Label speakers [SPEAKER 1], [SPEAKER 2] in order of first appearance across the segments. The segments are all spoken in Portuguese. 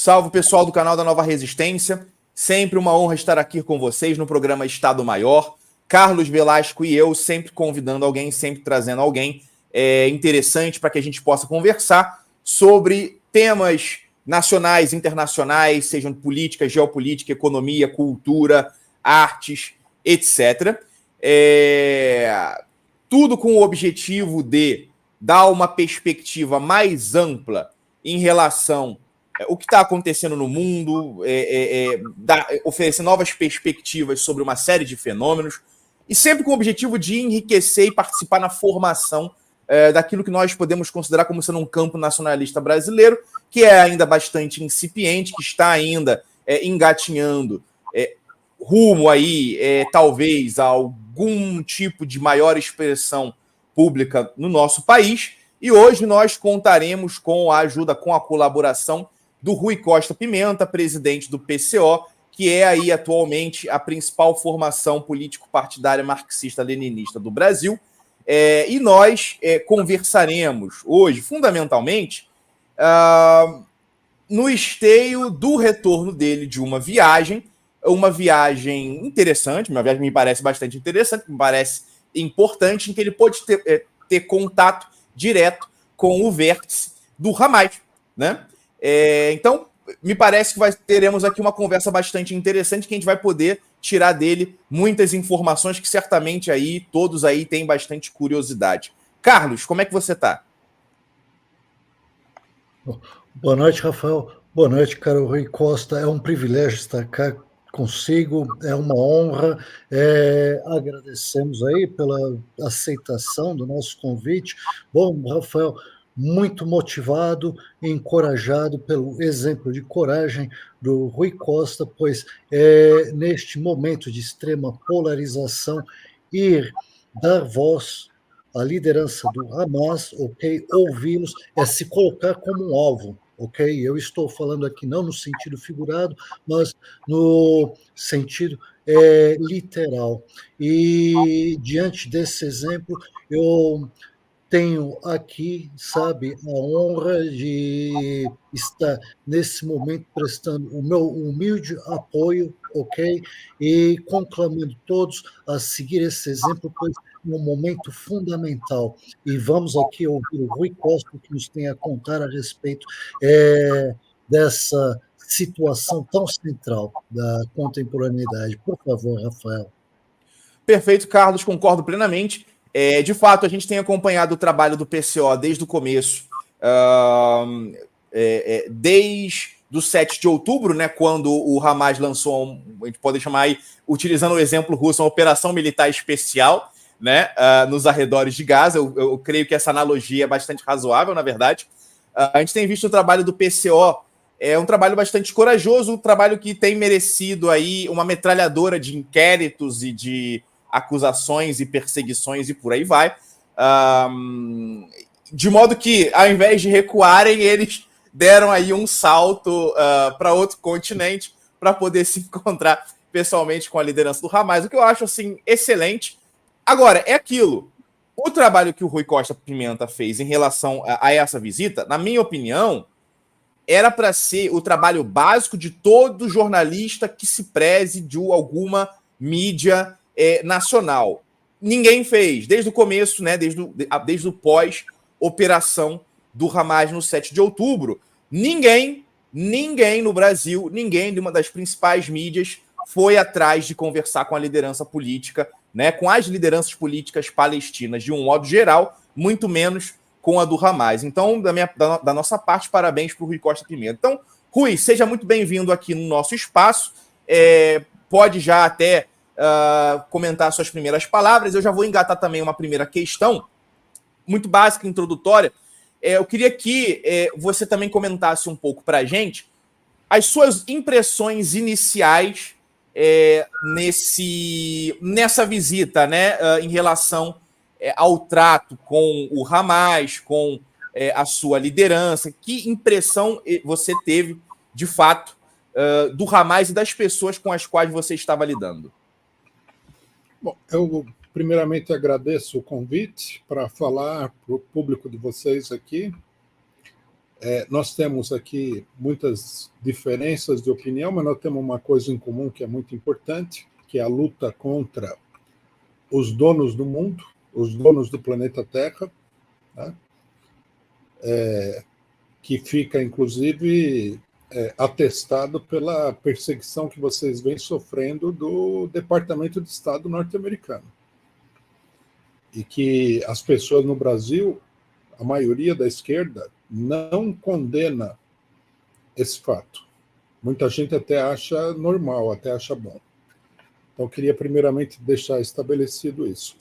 [SPEAKER 1] Salve, pessoal do canal da Nova Resistência. Sempre uma honra estar aqui com vocês no programa Estado Maior. Carlos Velasco e eu sempre convidando alguém, sempre trazendo alguém interessante para que a gente possa conversar sobre temas nacionais, internacionais, sejam política, geopolítica, economia, cultura, artes, etc. Tudo com o objetivo de dar uma perspectiva mais ampla em relação ao que está acontecendo no mundo, oferecer novas perspectivas sobre uma série de fenômenos, e sempre com o objetivo de enriquecer e participar na formação daquilo que nós podemos considerar como sendo um campo nacionalista brasileiro, que é ainda bastante incipiente, que está ainda engatinhando rumo aí, talvez, a algum tipo de maior expressão pública no nosso país. E hoje nós contaremos com a ajuda, com a colaboração do Rui Costa Pimenta, presidente do PCO, que é aí atualmente a principal formação político-partidária marxista-leninista do Brasil. E nós conversaremos hoje, fundamentalmente, no esteio do retorno dele de uma viagem interessante, uma viagem que me parece bastante interessante, me parece importante, em que ele pôde ter contato direto com o vértice do Hamas, né? Então, me parece que teremos aqui uma conversa bastante interessante, que a gente vai poder tirar dele muitas informações que certamente aí todos aí têm bastante curiosidade. Carlos, como é que você está?
[SPEAKER 2] Boa noite, Rafael. Boa noite, caro Rui Costa. É um privilégio estar cá consigo, é uma honra. Agradecemos aí pela aceitação do nosso convite. Bom, Rafael, muito motivado e encorajado pelo exemplo de coragem do Rui Costa, pois neste momento de extrema polarização, ir dar voz à liderança do Hamas, ok, ouvi-los, é se colocar como um alvo. Ok, eu estou falando aqui não no sentido figurado, mas no sentido literal. E diante desse exemplo, eu tenho aqui, sabe, a honra de estar nesse momento prestando o meu humilde apoio, ok? E conclamando todos a seguir esse exemplo, pois é um momento fundamental. E vamos aqui ouvir o Rui Costa, que nos tem a contar a respeito dessa situação tão central da contemporaneidade. Por favor, Rafael.
[SPEAKER 1] Perfeito, Carlos, concordo plenamente. De fato, a gente tem acompanhado o trabalho do PCO desde o começo, desde o 7 de outubro, né, quando o Hamas lançou, a gente pode chamar aí, utilizando o exemplo russo, uma operação militar especial, né, nos arredores de Gaza. Eu creio que essa analogia é bastante razoável, na verdade. A gente tem visto o trabalho do PCO, um trabalho bastante corajoso, um trabalho que tem merecido aí uma metralhadora de inquéritos e de acusações e perseguições e por aí vai. De modo que, ao invés de recuarem, eles deram aí um salto para outro continente para poder se encontrar pessoalmente com a liderança do Hamas, o que eu acho assim excelente. Agora, é aquilo. O trabalho que o Rui Costa Pimenta fez em relação a essa visita, na minha opinião, era para ser o trabalho básico de todo jornalista que se preze de alguma mídia nacional. Ninguém fez, desde o começo, né, desde o pós-operação do Hamas no 7 de outubro. Ninguém no Brasil, ninguém de uma das principais mídias foi atrás de conversar com a liderança política, né, com as lideranças políticas palestinas de um modo geral, muito menos com a do Hamas. Então, da nossa parte, parabéns para o Rui Costa Pimenta. Então, Rui, seja muito bem-vindo aqui no nosso espaço. Pode já até comentar suas primeiras palavras. Eu já vou engatar também uma primeira questão, muito básica, introdutória. Eu queria que você também comentasse um pouco para a gente as suas impressões iniciais nessa visita, né, em relação ao trato com o Hamas, com a sua liderança. Que impressão você teve, de fato, do Hamas e das pessoas com as quais você estava lidando?
[SPEAKER 3] Bom, eu primeiramente agradeço o convite para falar para o público de vocês aqui. Nós temos aqui muitas diferenças de opinião, mas nós temos uma coisa em comum que é muito importante, que é a luta contra os donos do mundo, os donos do planeta Terra, né? Que fica, inclusive, atestado pela perseguição que vocês vêm sofrendo do Departamento de Estado norte-americano. E que as pessoas no Brasil, a maioria da esquerda, não condena esse fato. Muita gente até acha normal, até acha bom. Então, eu queria primeiramente deixar estabelecido isso.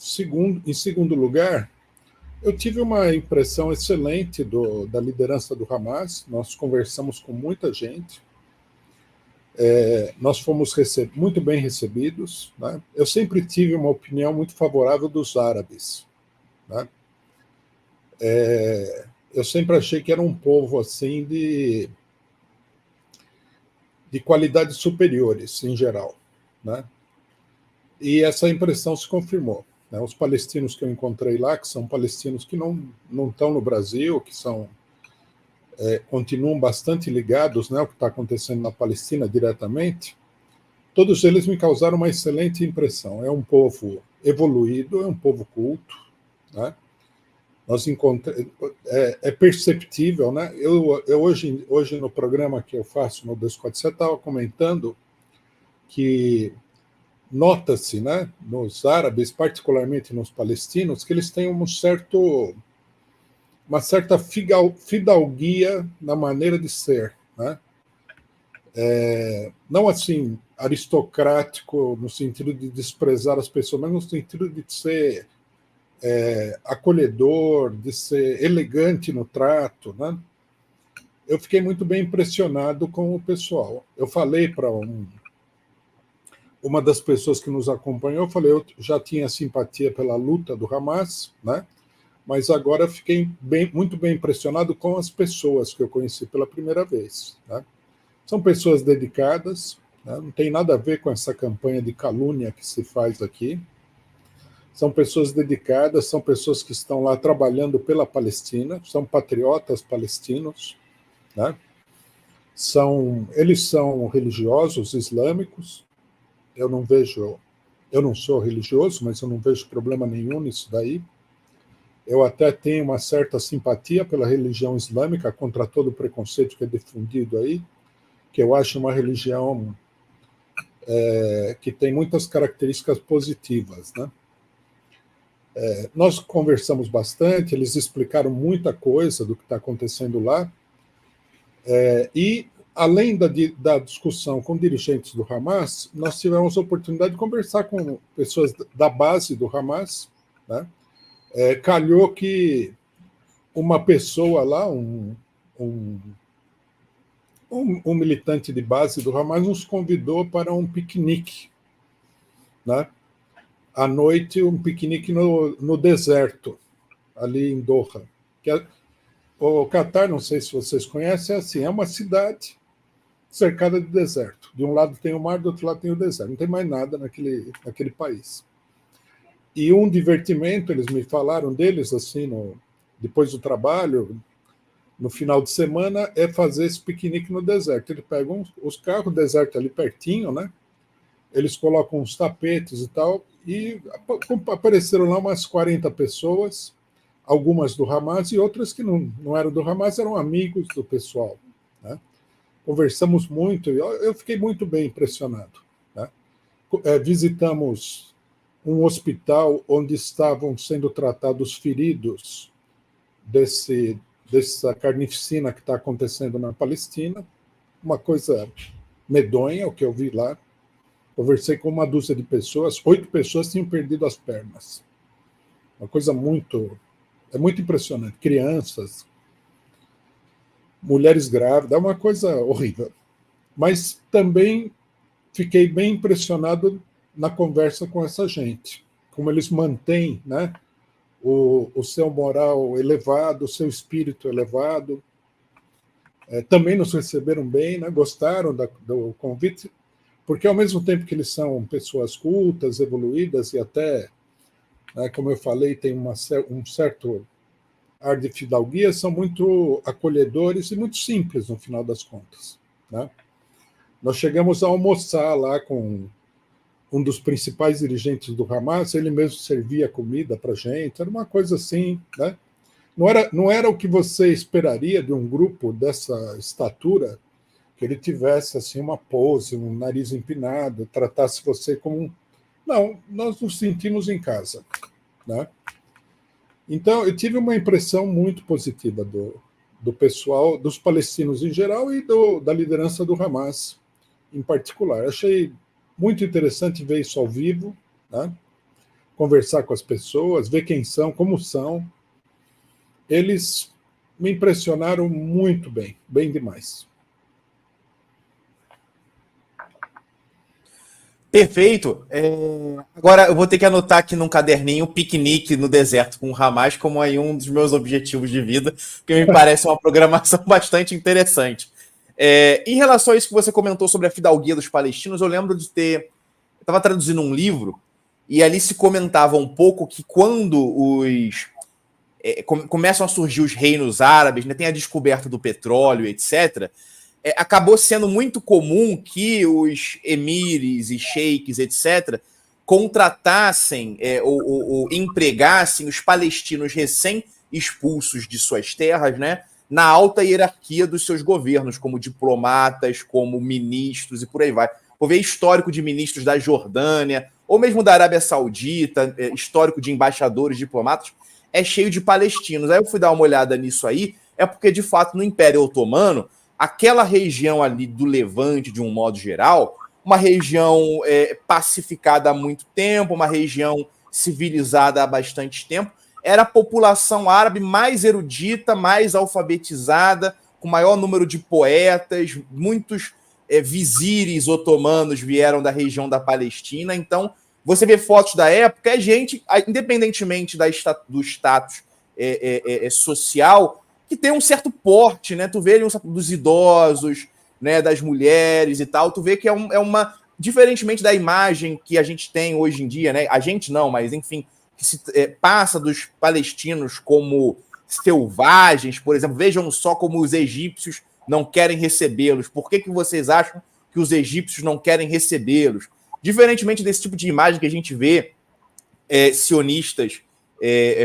[SPEAKER 3] Em segundo lugar, eu tive uma impressão excelente da liderança do Hamas. Nós conversamos com muita gente. Nós fomos muito bem recebidos, né? Eu sempre tive uma opinião muito favorável dos árabes, né? Eu sempre achei que era um povo assim de qualidades superiores, em geral, né? E essa impressão se confirmou, né? Os palestinos que eu encontrei lá, que são palestinos que não estão no Brasil, que continuam bastante ligados, né, ao que está acontecendo na Palestina diretamente, todos eles me causaram uma excelente impressão. É um povo evoluído, é um povo culto, né? É perceptível, né? Eu hoje no programa que eu faço no 247 estava comentando que nota-se, né, nos árabes, particularmente nos palestinos, que eles têm uma certa fidalguia na maneira de ser, né? Não assim aristocrático no sentido de desprezar as pessoas, mas no sentido de ser acolhedor, de ser elegante no trato, né? Eu fiquei muito bem impressionado com o pessoal. Eu falei para uma das pessoas que nos acompanhou, eu já tinha simpatia pela luta do Hamas, né? Mas agora eu fiquei muito bem impressionado com as pessoas que eu conheci pela primeira vez, né? São pessoas dedicadas, né? Não tem nada a ver com essa campanha de calúnia que se faz aqui. São pessoas dedicadas, são pessoas que estão lá trabalhando pela Palestina, são patriotas palestinos, né? Eles são religiosos islâmicos. Eu não sou religioso, mas eu não vejo problema nenhum nisso daí. Eu até tenho uma certa simpatia pela religião islâmica, contra todo o preconceito que é difundido aí, que eu acho uma religião que tem muitas características positivas, né? Nós conversamos bastante, eles explicaram muita coisa do que está acontecendo lá, e além da discussão com dirigentes do Hamas, nós tivemos a oportunidade de conversar com pessoas da base do Hamas, né? Calhou que uma pessoa lá, um militante de base do Hamas, nos convidou para um piquenique, né? À noite, um piquenique no deserto, ali em Doha. O Catar, não sei se vocês conhecem, é uma cidade cercada de deserto. De um lado tem o mar, do outro lado tem o deserto. Não tem mais nada naquele país. E um divertimento, eles me falaram deles, assim, depois do trabalho, no final de semana, é fazer esse piquenique no deserto. Eles pegam os carros, o deserto ali pertinho, né? Eles colocam uns tapetes e tal, e apareceram lá umas 40 pessoas, algumas do Hamas e outras que não eram do Hamas, eram amigos do pessoal, né? Conversamos muito, e eu fiquei muito bem impressionado, né? Visitamos um hospital onde estavam sendo tratados feridos dessa carnificina que está acontecendo na Palestina, uma coisa medonha, o que eu vi lá. Conversei com uma dúzia de pessoas, 8 pessoas tinham perdido as pernas. Uma coisa muito impressionante. Crianças, mulheres grávidas, é uma coisa horrível. Mas também fiquei bem impressionado na conversa com essa gente, como eles mantêm, né, o seu moral elevado, o seu espírito elevado. Também nos receberam bem, né, gostaram do convite, porque ao mesmo tempo que eles são pessoas cultas, evoluídas e até, né, como eu falei, tem um certo ar de fidalguia são muito acolhedores e muito simples, no final das contas, né? Nós chegamos a almoçar lá com um dos principais dirigentes do Hamas, ele mesmo servia comida para a gente, era uma coisa assim, né? Não era o que você esperaria de um grupo dessa estatura, que ele tivesse assim uma pose, um nariz empinado, tratasse você como um... Não, nós nos sentimos em casa, né? Então, eu tive uma impressão muito positiva do pessoal, dos palestinos em geral e da liderança do Hamas em particular. Achei muito interessante ver isso ao vivo, né? Conversar com as pessoas, ver quem são, como são. Eles me impressionaram muito bem, bem demais.
[SPEAKER 1] Perfeito. Agora eu vou ter que anotar aqui num caderninho piquenique no deserto com o Hamas como aí um dos meus objetivos de vida, que me parece uma programação bastante interessante. Em relação a isso que você comentou sobre a fidalguia dos palestinos, eu lembro de ter... Eu estava traduzindo um livro e ali se comentava um pouco que quando começam a surgir os reinos árabes, né, tem a descoberta do petróleo, etc., acabou sendo muito comum que os emires e sheiks, etc., contratassem ou empregassem os palestinos recém-expulsos de suas terras, né, na alta hierarquia dos seus governos, como diplomatas, como ministros e por aí vai. Vou ver histórico de ministros da Jordânia, ou mesmo da Arábia Saudita, histórico de embaixadores, diplomatas, é cheio de palestinos. Aí eu fui dar uma olhada nisso aí, é porque, de fato, no Império Otomano, aquela região ali do Levante, de um modo geral, uma região pacificada há muito tempo, uma região civilizada há bastante tempo, era a população árabe mais erudita, mais alfabetizada, com maior número de poetas, muitos vizires otomanos vieram da região da Palestina. Então, você vê fotos da época, é gente, independentemente do status social, que tem um certo porte, né? Tu vê dos idosos, né, das mulheres e tal, tu vê que é uma... Diferentemente da imagem que a gente tem hoje em dia, né? A gente não, mas enfim, que se passa dos palestinos como selvagens, por exemplo. Vejam só como os egípcios não querem recebê-los. Por que vocês acham que os egípcios não querem recebê-los? Diferentemente desse tipo de imagem que a gente vê sionistas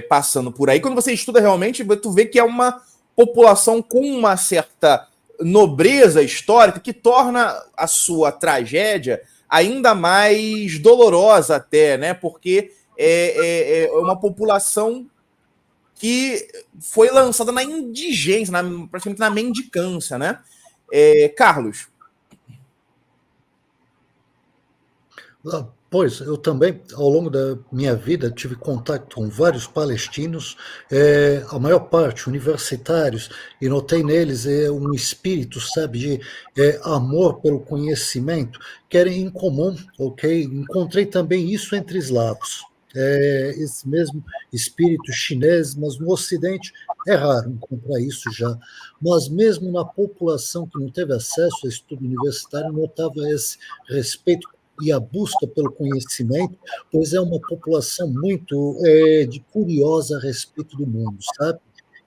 [SPEAKER 1] passando por aí, quando você estuda realmente, tu vê que é uma população com uma certa nobreza histórica que torna a sua tragédia ainda mais dolorosa até, né? Porque é uma população que foi lançada na indigência, praticamente na mendicância, né? Carlos.
[SPEAKER 2] Pois, eu também, ao longo da minha vida, tive contato com vários palestinos, a maior parte universitários, e notei neles um espírito, sabe, de amor pelo conhecimento, que era incomum, ok? Encontrei também isso entre eslavos, esse mesmo espírito chinês, mas no Ocidente é raro encontrar isso já. Mas mesmo na população que não teve acesso a estudo universitário, notava esse respeito e a busca pelo conhecimento, pois é uma população muito curiosa a respeito do mundo, sabe?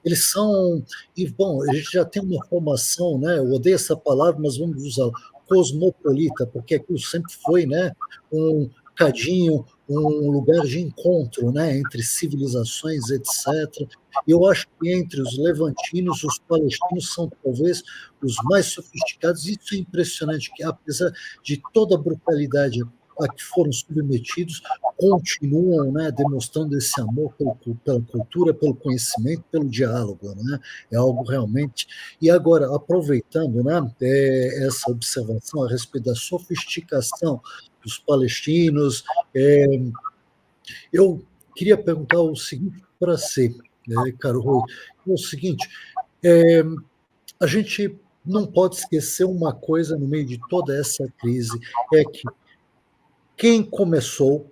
[SPEAKER 2] Eles são, e bom, a gente já tem uma formação, né? Eu odeio essa palavra, mas vamos usar cosmopolita, porque aquilo sempre foi, né? Um cadinho, um lugar de encontro, né? Entre civilizações, etc. Eu acho que entre os levantinos, os palestinos são talvez os mais sofisticados. Isso é impressionante, que apesar de toda a brutalidade a que foram submetidos, continuam, né, demonstrando esse amor pela cultura, pelo conhecimento, pelo diálogo, né? É algo realmente... E agora, aproveitando, né, essa observação a respeito da sofisticação dos palestinos, eu queria perguntar o seguinte para você, Caro Rui, é o seguinte, a gente não pode esquecer uma coisa no meio de toda essa crise, é que quem começou,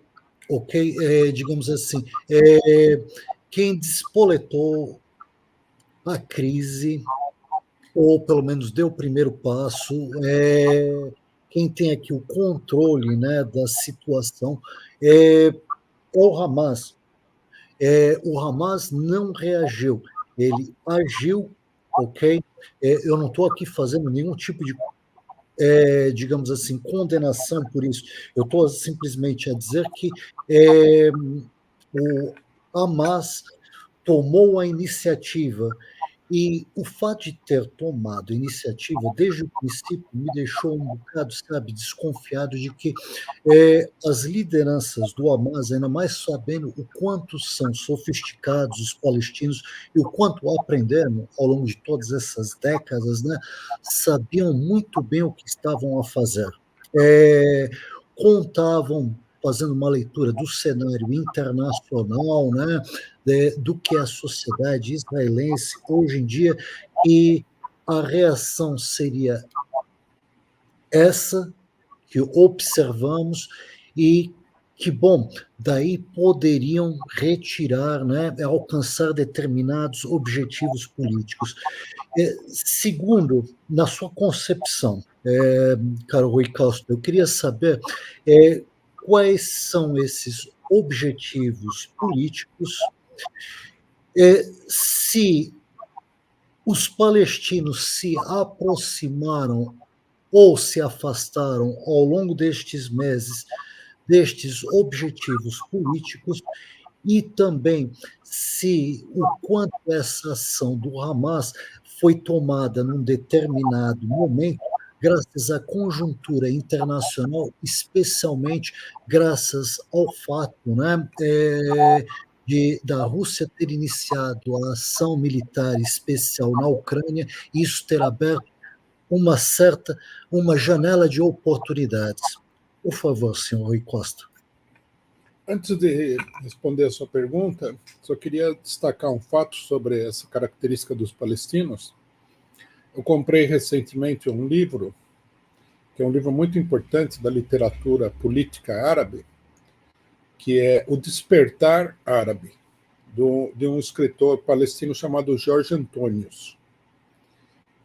[SPEAKER 2] ok, digamos assim, quem despoletou a crise, ou pelo menos deu o primeiro passo, quem tem aqui o controle, né, da situação, é o Hamas. O Hamas não reagiu. ele agiu, ok? Eu não estou aqui fazendo nenhum tipo de, digamos assim, condenação por isso. Eu estou simplesmente a dizer que o Hamas tomou a iniciativa. E o fato de ter tomado a iniciativa desde o princípio me deixou um bocado, sabe, desconfiado de que as lideranças do Hamas, ainda mais sabendo o quanto são sofisticados os palestinos e o quanto aprenderam ao longo de todas essas décadas, né, sabiam muito bem o que estavam a fazer. Contavam, fazendo uma leitura do cenário internacional, né, do que é a sociedade israelense hoje em dia, e a reação seria essa que observamos e que, bom, daí poderiam retirar, né, alcançar determinados objetivos políticos. Segundo, na sua concepção, caro Rui Castro, eu queria saber quais são esses objetivos políticos, se os palestinos se aproximaram ou se afastaram ao longo destes meses destes objetivos políticos, e também se o quanto essa ação do Hamas foi tomada num determinado momento, graças à conjuntura internacional, especialmente graças ao fato, né, da Rússia ter iniciado a ação militar especial na Ucrânia, e isso ter aberto uma janela de oportunidades. Por favor, senhor Rui Costa.
[SPEAKER 3] Antes de responder a sua pergunta, só queria destacar um fato sobre essa característica dos palestinos. Eu comprei recentemente um livro, que é um livro muito importante da literatura política árabe, que é O Despertar Árabe, de um escritor palestino chamado Jorge Antônios.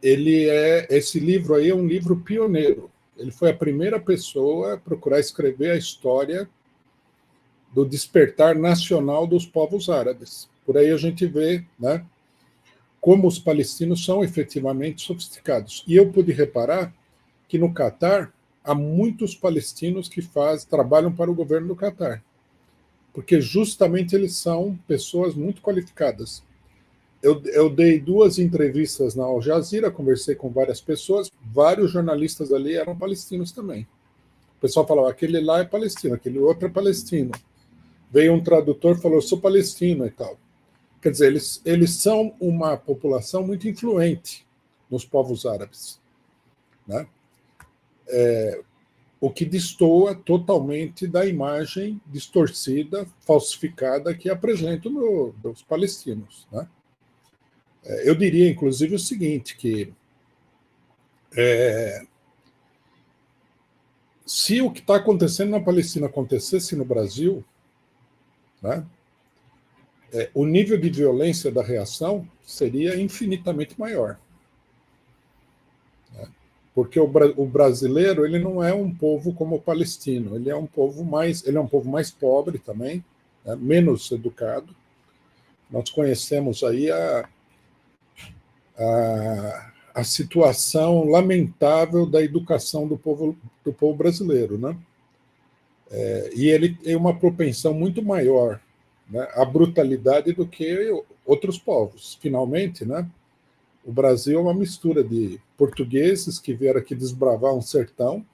[SPEAKER 3] Esse livro aí é um livro pioneiro. Ele foi a primeira pessoa a procurar escrever a história do despertar nacional dos povos árabes. Por aí a gente vê, né, como os palestinos são efetivamente sofisticados. E eu pude reparar que no Catar há muitos palestinos que trabalham para o governo do Catar, porque justamente eles são pessoas muito qualificadas. Eu dei 2 entrevistas na Al Jazeera, conversei com várias pessoas, vários jornalistas ali eram palestinos também. O pessoal falava, aquele lá é palestino, aquele outro é palestino. Veio um tradutor e falou, eu sou palestino e tal. Quer dizer, eles são uma população muito influente nos povos árabes, né? O que destoa totalmente da imagem distorcida, falsificada que apresentam dos palestinos, né? Eu diria, inclusive, o seguinte, que se o que está acontecendo na Palestina acontecesse no Brasil, né, o nível de violência da reação seria infinitamente maior. Né? Porque o brasileiro ele não é um povo como o palestino, ele é um povo mais pobre também, né, menos educado. Nós conhecemos aí a situação lamentável da educação do povo brasileiro, né? E ele tem uma propensão muito maior, né, à brutalidade do que outros povos. Finalmente, né, o Brasil é uma mistura de portugueses que vieram aqui desbravar um sertão,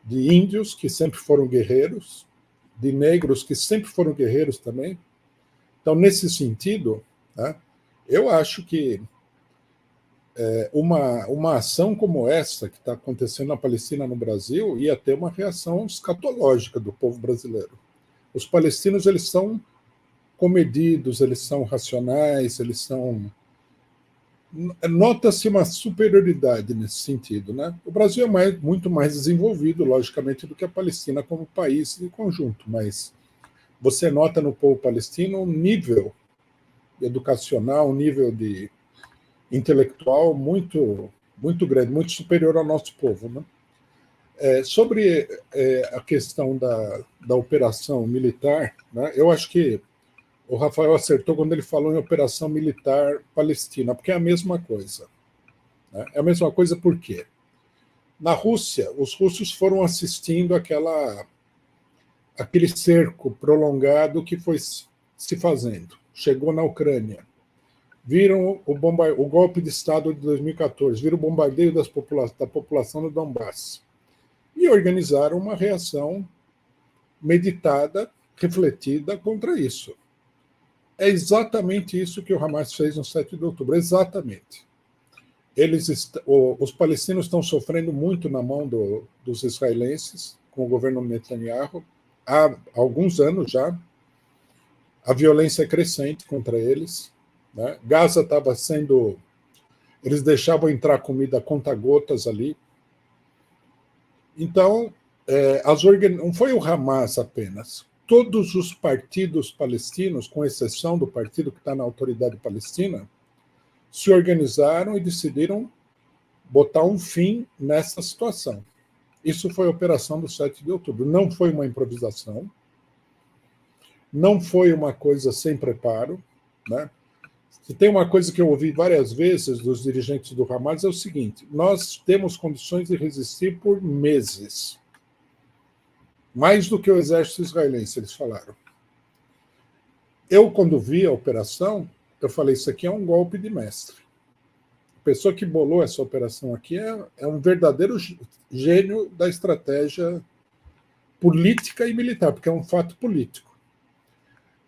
[SPEAKER 3] de índios que sempre foram guerreiros, de negros que sempre foram guerreiros também. Então, nesse sentido, né, eu acho que uma ação como essa que está acontecendo na Palestina no Brasil ia ter uma reação escatológica do povo brasileiro. Os palestinos eles são comedidos, eles são racionais, eles são... Nota-se uma superioridade nesse sentido, né? O Brasil é muito mais desenvolvido, logicamente, do que a Palestina como país em conjunto, mas você nota no povo palestino um nível educacional, um nível de intelectual muito, muito grande, muito superior ao nosso povo, né? Sobre a questão da operação militar, né, eu acho que o Rafael acertou quando ele falou em operação militar palestina, porque é a mesma coisa. Né? É a mesma coisa por quê? Na Rússia, os russos foram assistindo aquele cerco prolongado que foi se fazendo. Chegou na Ucrânia. Viram o golpe de Estado de 2014, viram o bombardeio da população do Donbass. E organizaram uma reação meditada, refletida contra isso. É exatamente isso que o Hamas fez no 7 de outubro, exatamente. Os palestinos estão sofrendo muito na mão dos israelenses, com o governo Netanyahu, há alguns anos já. A violência é crescente contra eles. Né? Gaza estava sendo... Eles deixavam entrar comida a conta-gotas ali. Então, não foi o Hamas apenas. Todos os partidos palestinos, com exceção do partido que está na autoridade palestina, se organizaram e decidiram botar um fim nessa situação. Isso foi a operação do 7 de outubro. Não foi uma improvisação, não foi uma coisa sem preparo. Né? Se tem uma coisa que eu ouvi várias vezes dos dirigentes do Hamas é o seguinte: nós temos condições de resistir por meses. Mais do que o exército israelense, eles falaram. Eu, quando vi a operação, eu falei, isso aqui é um golpe de mestre. A pessoa que bolou essa operação aqui é um verdadeiro gênio da estratégia política e militar, porque é um fato político.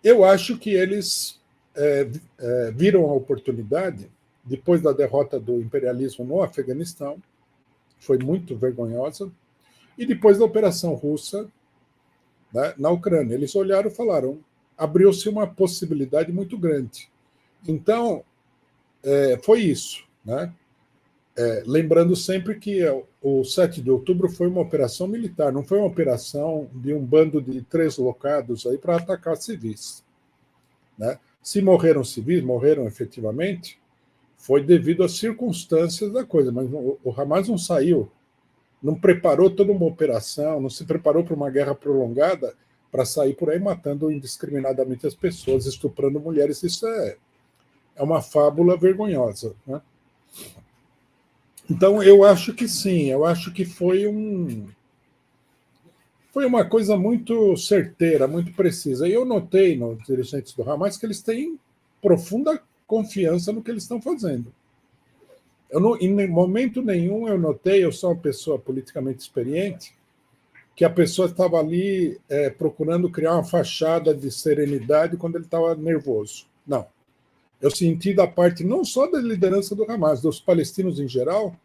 [SPEAKER 3] Eu acho que eles viram a oportunidade, depois da derrota do imperialismo no Afeganistão, foi muito vergonhosa, e depois da operação russa, né, na Ucrânia. Eles olharam e falaram, abriu-se uma possibilidade muito grande. Então, foi isso. Né? Lembrando sempre que o 7 de outubro foi uma operação militar, não foi uma operação de um bando de 3 locados aí para atacar civis. Né? Se morreram civis, morreram efetivamente, foi devido às circunstâncias da coisa, mas o Hamas não saiu, não preparou toda uma operação, não se preparou para uma guerra prolongada para sair por aí matando indiscriminadamente as pessoas, estuprando mulheres. Isso é uma fábula vergonhosa. Né? Então, eu acho que sim, eu acho que foi uma coisa muito certeira, muito precisa. E eu notei nos dirigentes do Hamas que eles têm profunda confiança no que eles estão fazendo. Em momento nenhum eu notei, eu sou uma pessoa politicamente experiente, que a pessoa estava ali procurando criar uma fachada de serenidade quando ele estava nervoso. Não. Eu senti da parte não só da liderança do Hamas, dos palestinos em geral,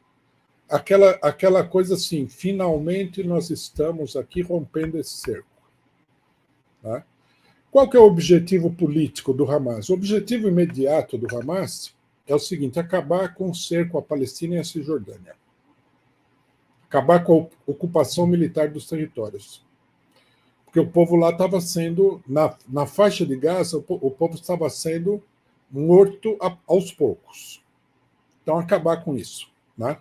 [SPEAKER 3] aquela coisa assim, finalmente nós estamos aqui rompendo esse cerco. Tá? Qual que é o objetivo político do Hamas? O objetivo imediato do Hamas é o seguinte, acabar com o cerco à Palestina e à Cisjordânia. Acabar com a ocupação militar dos territórios. Porque o povo lá estava sendo, na faixa de Gaza, o povo estava sendo morto aos poucos. Então, acabar com isso. Né?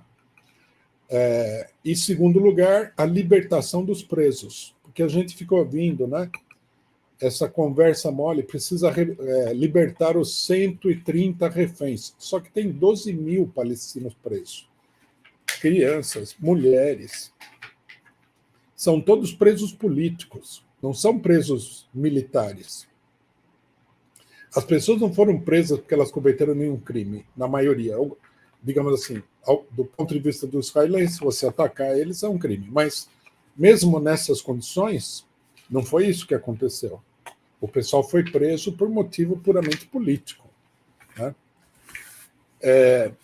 [SPEAKER 3] Em segundo lugar, a libertação dos presos. Porque a gente ficou ouvindo, né? Essa conversa mole, precisa libertar os 130 reféns. Só que tem 12 mil palestinos presos. Crianças, mulheres. São todos presos políticos, não são presos militares. As pessoas não foram presas porque elas cometeram nenhum crime, na maioria. Digamos assim, do ponto de vista dos israelenses, você atacar eles é um crime. Mas, mesmo nessas condições, não foi isso que aconteceu. O pessoal foi preso por motivo puramente político. Né?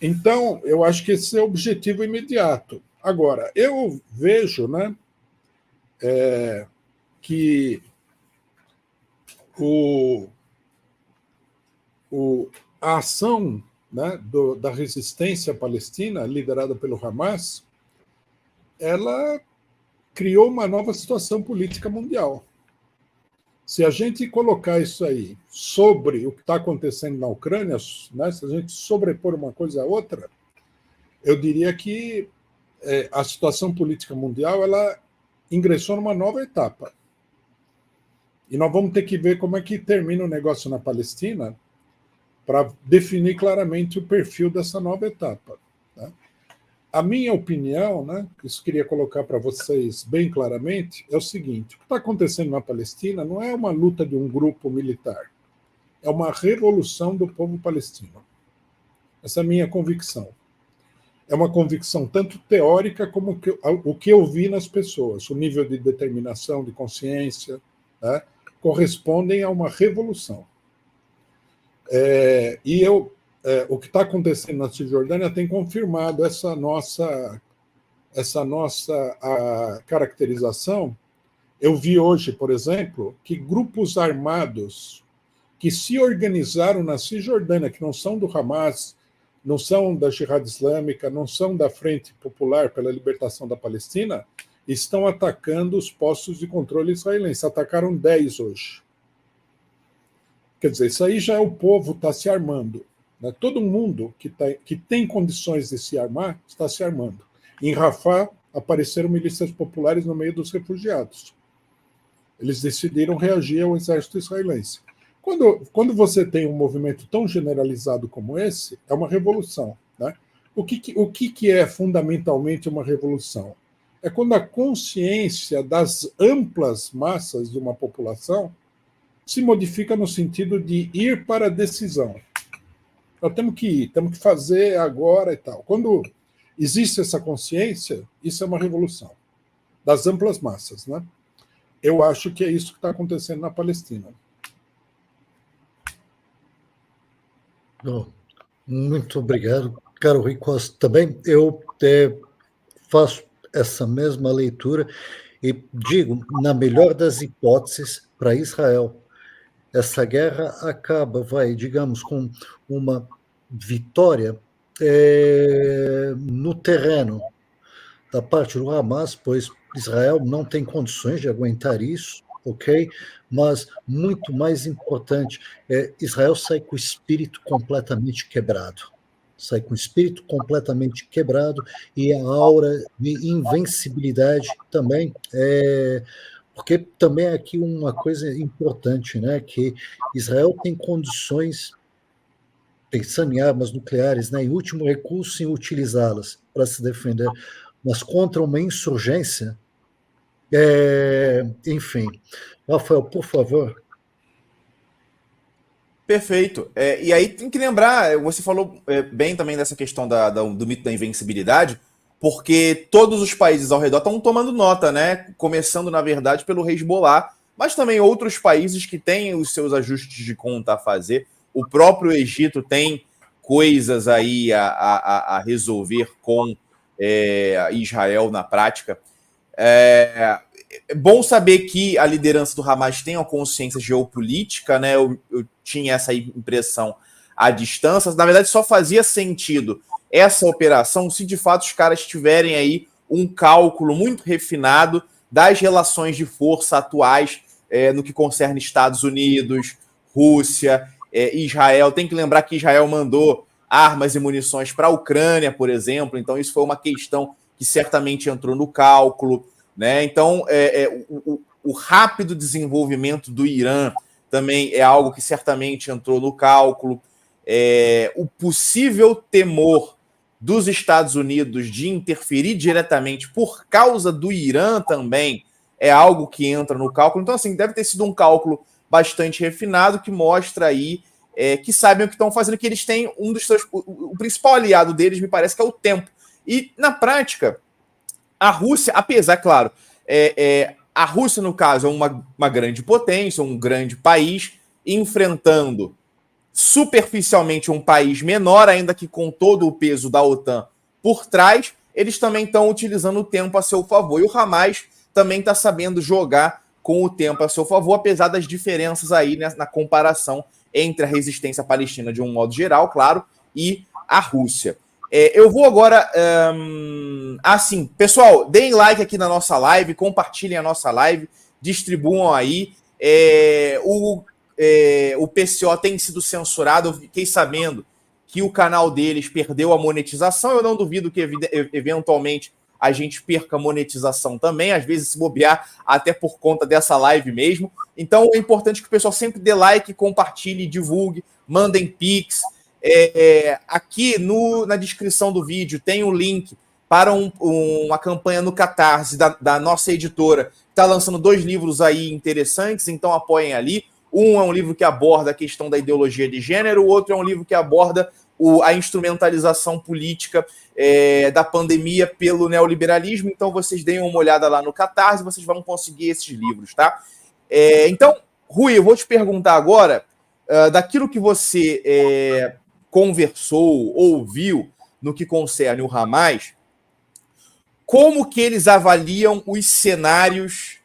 [SPEAKER 3] Então, eu acho que esse é o objetivo imediato. Agora, eu vejo, né, que a ação, né, da resistência palestina, liderada pelo Hamas, ela criou uma nova situação política mundial. Se a gente colocar isso aí sobre o que está acontecendo na Ucrânia, né, se a gente sobrepor uma coisa a outra, eu diria que a situação política mundial ela ingressou numa nova etapa. E nós vamos ter que ver como é que termina o negócio na Palestina para definir claramente o perfil dessa nova etapa. Tá? A minha opinião, né, isso queria colocar para vocês bem claramente, é o seguinte: o que está acontecendo na Palestina não é uma luta de um grupo militar, é uma revolução do povo palestino. Essa é a minha convicção. É uma convicção tanto teórica como o que eu vi nas pessoas, o nível de determinação, de consciência, né, correspondem a uma revolução. O que está acontecendo na Cisjordânia tem confirmado essa nossa caracterização. Eu vi hoje, por exemplo, que grupos armados que se organizaram na Cisjordânia, que não são do Hamas, não são da Jihad Islâmica, não são da Frente Popular pela Libertação da Palestina, estão atacando os postos de controle israelenses. Atacaram 10 hoje. Quer dizer, isso aí já é o povo está se armando. Né? Todo mundo que tem condições de se armar está se armando. Em Rafah, apareceram milícias populares no meio dos refugiados. Eles decidiram reagir ao exército israelense. Quando você tem um movimento tão generalizado como esse, é uma revolução. Né? O que é fundamentalmente uma revolução? É quando a consciência das amplas massas de uma população se modifica no sentido de ir para a decisão. Nós temos que ir, temos que fazer agora e tal. Quando existe essa consciência, isso é uma revolução das amplas massas. Né? Eu acho que é isso que está acontecendo na Palestina.
[SPEAKER 2] Oh, muito obrigado, caro Rui Costa. Também eu faço essa mesma leitura e digo, na melhor das hipóteses, para Israel, essa guerra acaba, digamos, com uma vitória no terreno da parte do Hamas, pois Israel não tem condições de aguentar isso, ok? Mas, muito mais importante, Israel sai com o espírito completamente quebrado. Sai com o espírito completamente quebrado e a aura de invencibilidade também porque também aqui uma coisa importante, né, que Israel tem condições, pensando em armas nucleares, né, em último recurso, em utilizá-las para se defender, mas contra uma insurgência, enfim. Rafael, por favor.
[SPEAKER 1] Perfeito. E aí tem que lembrar, você falou bem também dessa questão do mito da invencibilidade, porque todos os países ao redor estão tomando nota, né? Começando, na verdade, pelo Hezbollah, mas também outros países que têm os seus ajustes de conta a fazer. O próprio Egito tem coisas aí a resolver com Israel na prática. É bom saber que a liderança do Hamas tem uma consciência geopolítica, né? Eu tinha essa impressão à distância. Na verdade, só fazia sentido essa operação se de fato os caras tiverem aí um cálculo muito refinado das relações de força atuais no que concerne Estados Unidos, Rússia, Israel. Tem que lembrar que Israel mandou armas e munições para a Ucrânia, por exemplo, então isso foi uma questão que certamente entrou no cálculo. Né? Então, o rápido desenvolvimento do Irã também é algo que certamente entrou no cálculo. O possível temor dos Estados Unidos de interferir diretamente por causa do Irã também é algo que entra no cálculo. Então, assim, deve ter sido um cálculo bastante refinado que mostra aí que sabem o que estão fazendo, que eles têm o principal aliado deles, me parece que é o tempo. E, na prática, a Rússia, apesar, claro, a Rússia, no caso, é uma grande potência, um grande país, enfrentando superficialmente um país menor, ainda que com todo o peso da OTAN por trás, eles também estão utilizando o tempo a seu favor. E o Hamas também está sabendo jogar com o tempo a seu favor, apesar das diferenças aí, né, na comparação entre a resistência palestina, de um modo geral, claro, e a Rússia. Eu vou agora... assim, pessoal, deem like aqui na nossa live, compartilhem a nossa live, distribuam aí. O PCO tem sido censurado, eu fiquei sabendo que o canal deles perdeu a monetização, eu não duvido que eventualmente a gente perca monetização também, às vezes se bobear até por conta dessa live mesmo. Então é importante que o pessoal sempre dê like, compartilhe, divulgue, mandem pix. Aqui na descrição do vídeo tem um link para uma campanha no Catarse da nossa editora, que está lançando 2 livros aí interessantes, então apoiem ali. Um é um livro que aborda a questão da ideologia de gênero, o outro é um livro que aborda a instrumentalização política da pandemia pelo neoliberalismo. Então vocês deem uma olhada lá no Catarse, vocês vão conseguir esses livros, tá? Então, Rui, eu vou te perguntar agora, daquilo que você conversou, ouviu no que concerne o Hamas, como que eles avaliam os cenários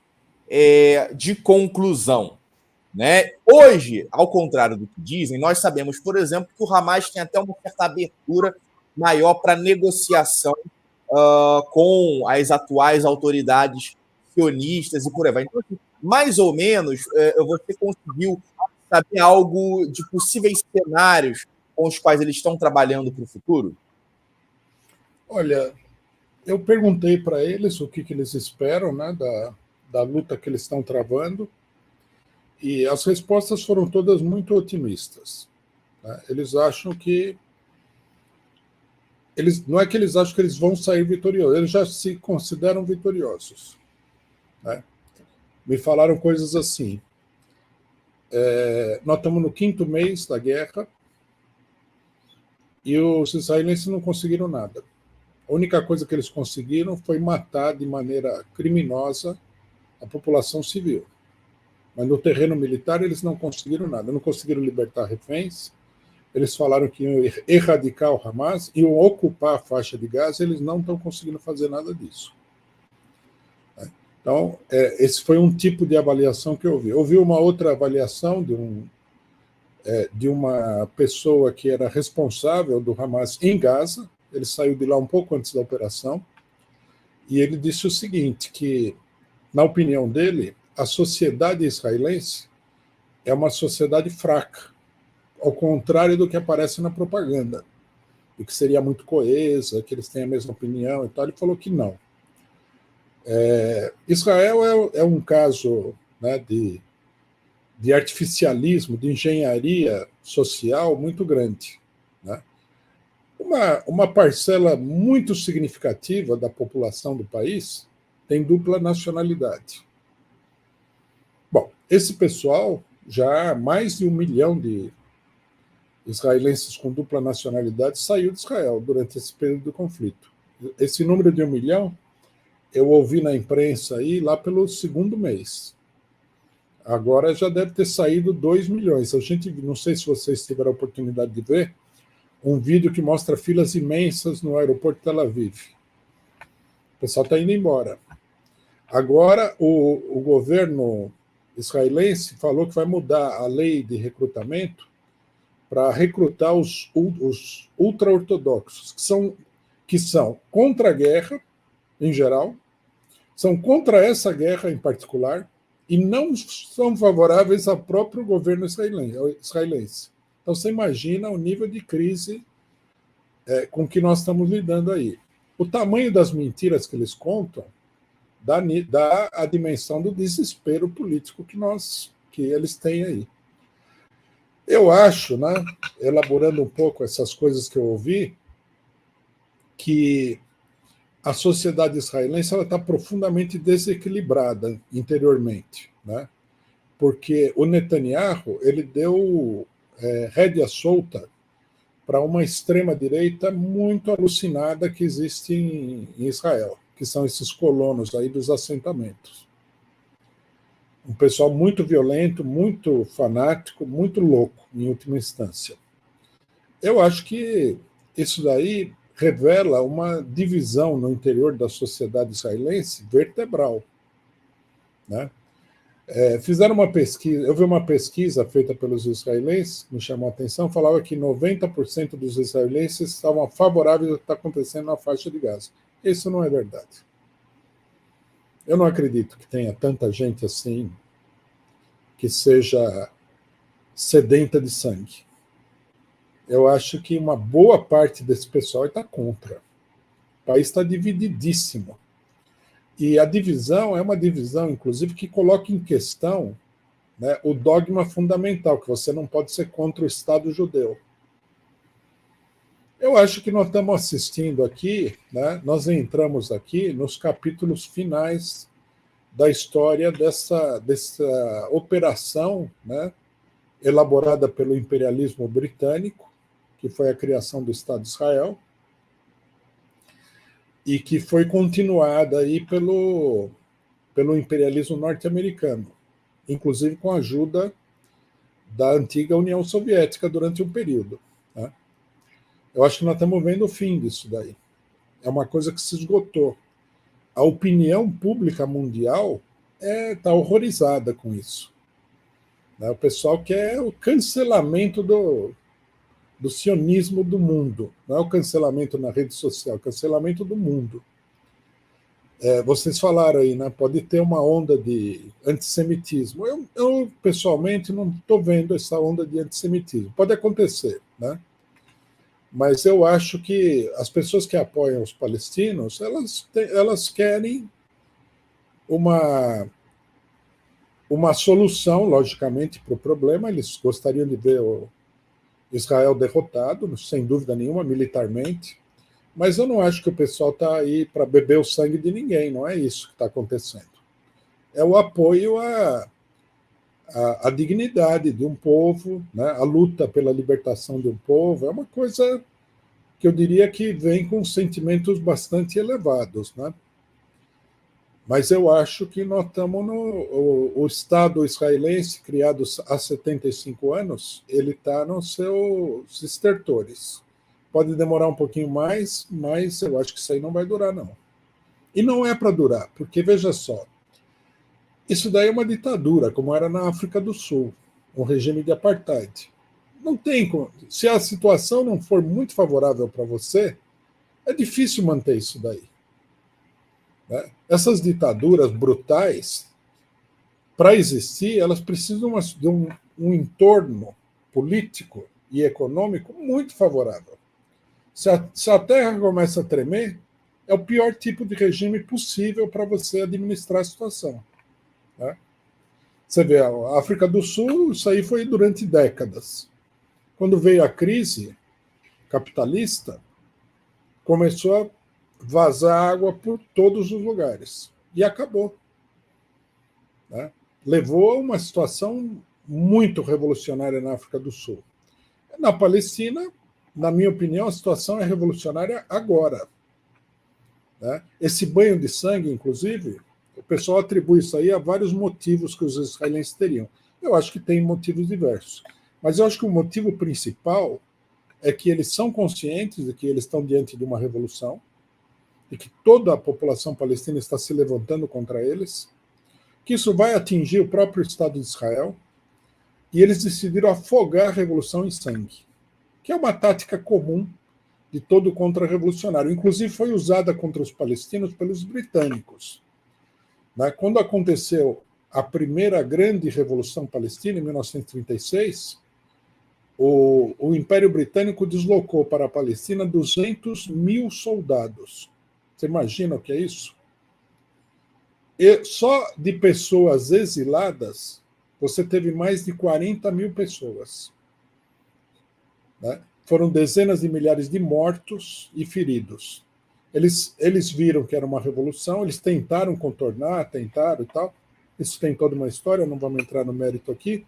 [SPEAKER 1] de conclusão, né? Hoje, ao contrário do que dizem, nós sabemos, por exemplo, que o Hamas tem até uma certa abertura maior para negociação com as atuais autoridades sionistas e por aí vai. Então, mais ou menos, você conseguiu saber algo de possíveis cenários com os quais eles estão trabalhando para o futuro?
[SPEAKER 3] Olha, eu perguntei para eles o que eles esperam, né, da luta que eles estão travando, e as respostas foram todas muito otimistas, né? Eles acham que... não é que eles acham que eles vão sair vitoriosos, eles já se consideram vitoriosos, né? Me falaram coisas assim: nós estamos no 5º mês da guerra e os israelenses não conseguiram nada. A única coisa que eles conseguiram foi matar de maneira criminosa a população civil. Mas no terreno militar eles não conseguiram nada, não conseguiram libertar reféns. Eles falaram que iam erradicar o Hamas, iam ocupar a faixa de Gaza, eles não estão conseguindo fazer nada disso. Então, esse foi um tipo de avaliação que eu ouvi. Ouvi uma outra avaliação de uma pessoa que era responsável do Hamas em Gaza. Ele saiu de lá um pouco antes da operação, e ele disse o seguinte, que, na opinião dele, a sociedade israelense é uma sociedade fraca, ao contrário do que aparece na propaganda, e que seria muito coesa, que eles têm a mesma opinião e tal. Ele falou que não. Israel é um caso, né, de artificialismo, de engenharia social muito grande, né? Uma parcela muito significativa da população do país tem dupla nacionalidade. Bom, esse pessoal, já mais de 1 milhão de israelenses com dupla nacionalidade saiu de Israel durante esse período do conflito. Esse número de 1 milhão, eu ouvi na imprensa aí lá pelo 2º mês. Agora já deve ter saído 2 milhões. A gente, não sei se vocês tiveram a oportunidade de ver, um vídeo que mostra filas imensas no aeroporto de Tel Aviv. O pessoal está indo embora. Agora, o governo israelense falou que vai mudar a lei de recrutamento para recrutar os ultra-ortodoxos, que são contra a guerra, em geral, são contra essa guerra em particular, e não são favoráveis ao próprio governo israelense. Então, você imagina o nível de crise com que nós estamos lidando aí. O tamanho das mentiras que eles contam dá a dimensão do desespero político que eles têm aí. Eu acho, né, elaborando um pouco essas coisas que eu ouvi, que a sociedade israelense está profundamente desequilibrada interiormente, né? Porque o Netanyahu ele deu rédea solta para uma extrema-direita muito alucinada que existe em Israel, que são esses colonos aí dos assentamentos. Um pessoal muito violento, muito fanático, muito louco, em última instância. Eu acho que isso daí revela uma divisão no interior da sociedade israelense vertebral, né? Fizeram uma pesquisa, eu vi uma pesquisa feita pelos israelenses, me chamou a atenção, falava que 90% dos israelenses estavam favoráveis ao que está acontecendo na faixa de Gaza. Isso não é verdade. Eu não acredito que tenha tanta gente assim que seja sedenta de sangue. Eu acho que uma boa parte desse pessoal está contra. O país está divididíssimo. E a divisão é uma divisão, inclusive, que coloca em questão, né, o dogma fundamental, que você não pode ser contra o Estado judeu. Eu acho que nós estamos assistindo aqui, né, nós entramos aqui nos capítulos finais da história dessa operação, né, elaborada pelo imperialismo britânico, que foi a criação do Estado de Israel, e que foi continuada aí pelo imperialismo norte-americano, inclusive com a ajuda da antiga União Soviética durante um período. Né? Eu acho que nós estamos vendo o fim disso daí. É uma coisa que se esgotou. A opinião pública mundial está horrorizada com isso. Né? O pessoal quer o cancelamento do sionismo do mundo. Não é o cancelamento na rede social, é o cancelamento do mundo. Vocês falaram aí, né? Pode ter uma onda de antissemitismo. Eu pessoalmente, não estou vendo essa onda de antissemitismo. Pode acontecer, né? Mas eu acho que as pessoas que apoiam os palestinos, elas querem uma solução, logicamente, para o problema. Eles gostariam de ver o Israel derrotado, sem dúvida nenhuma, militarmente. Mas eu não acho que o pessoal está aí para beber o sangue de ninguém, não é isso que está acontecendo. É o apoio à dignidade de um povo, né? A luta pela libertação de um povo, é uma coisa que eu diria que vem com sentimentos bastante elevados. Né? Mas eu acho que nós estamos o Estado israelense, criado há 75 anos, ele está nos seus estertores. Pode demorar um pouquinho mais, mas eu acho que isso aí não vai durar, não. E não é para durar, porque, veja só, isso daí é uma ditadura, como era na África do Sul, um regime de apartheid. Não tem como. Se a situação não for muito favorável para você, é difícil manter isso daí. Né? Essas ditaduras brutais, para existir, elas precisam de um entorno político e econômico muito favorável. Se a terra começa a tremer, é o pior tipo de regime possível para você administrar a situação. Né? Você vê, a África do Sul, isso aí foi durante décadas. Quando veio a crise capitalista, começou a vazar água por todos os lugares. E acabou. Né? Levou a uma situação muito revolucionária na África do Sul. Na Palestina, na minha opinião, a situação é revolucionária agora. Né? Esse banho de sangue, inclusive, o pessoal atribui isso aí a vários motivos que os israelenses teriam. Eu acho que tem motivos diversos. Mas eu acho que o motivo principal é que eles são conscientes de que eles estão diante de uma revolução e que toda a população palestina está se levantando contra eles, que isso vai atingir o próprio Estado de Israel, e eles decidiram afogar a revolução em sangue, que é uma tática comum de todo contra-revolucionário. Inclusive foi usada contra os palestinos pelos britânicos. Quando aconteceu a primeira grande revolução palestina, em 1936, o Império Britânico deslocou para a Palestina 200 mil soldados. Você imagina o que é isso? E só de pessoas exiladas, você teve mais de 40 mil pessoas. Né? Foram dezenas de milhares de mortos e feridos. Eles viram que era uma revolução, eles tentaram contornar, tentaram e tal. Isso tem toda uma história, não vamos entrar no mérito aqui.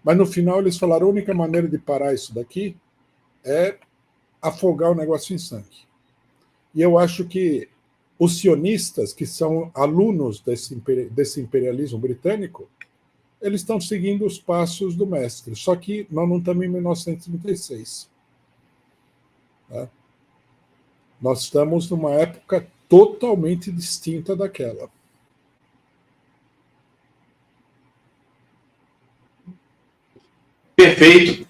[SPEAKER 3] Mas no final eles falaram: a única maneira de parar isso daqui é afogar o negócio em sangue. E eu acho que os sionistas, que são alunos desse imperialismo britânico, eles estão seguindo os passos do mestre. Só que nós não estamos em 1936. Né? Nós estamos numa época totalmente distinta daquela.
[SPEAKER 1] Perfeito.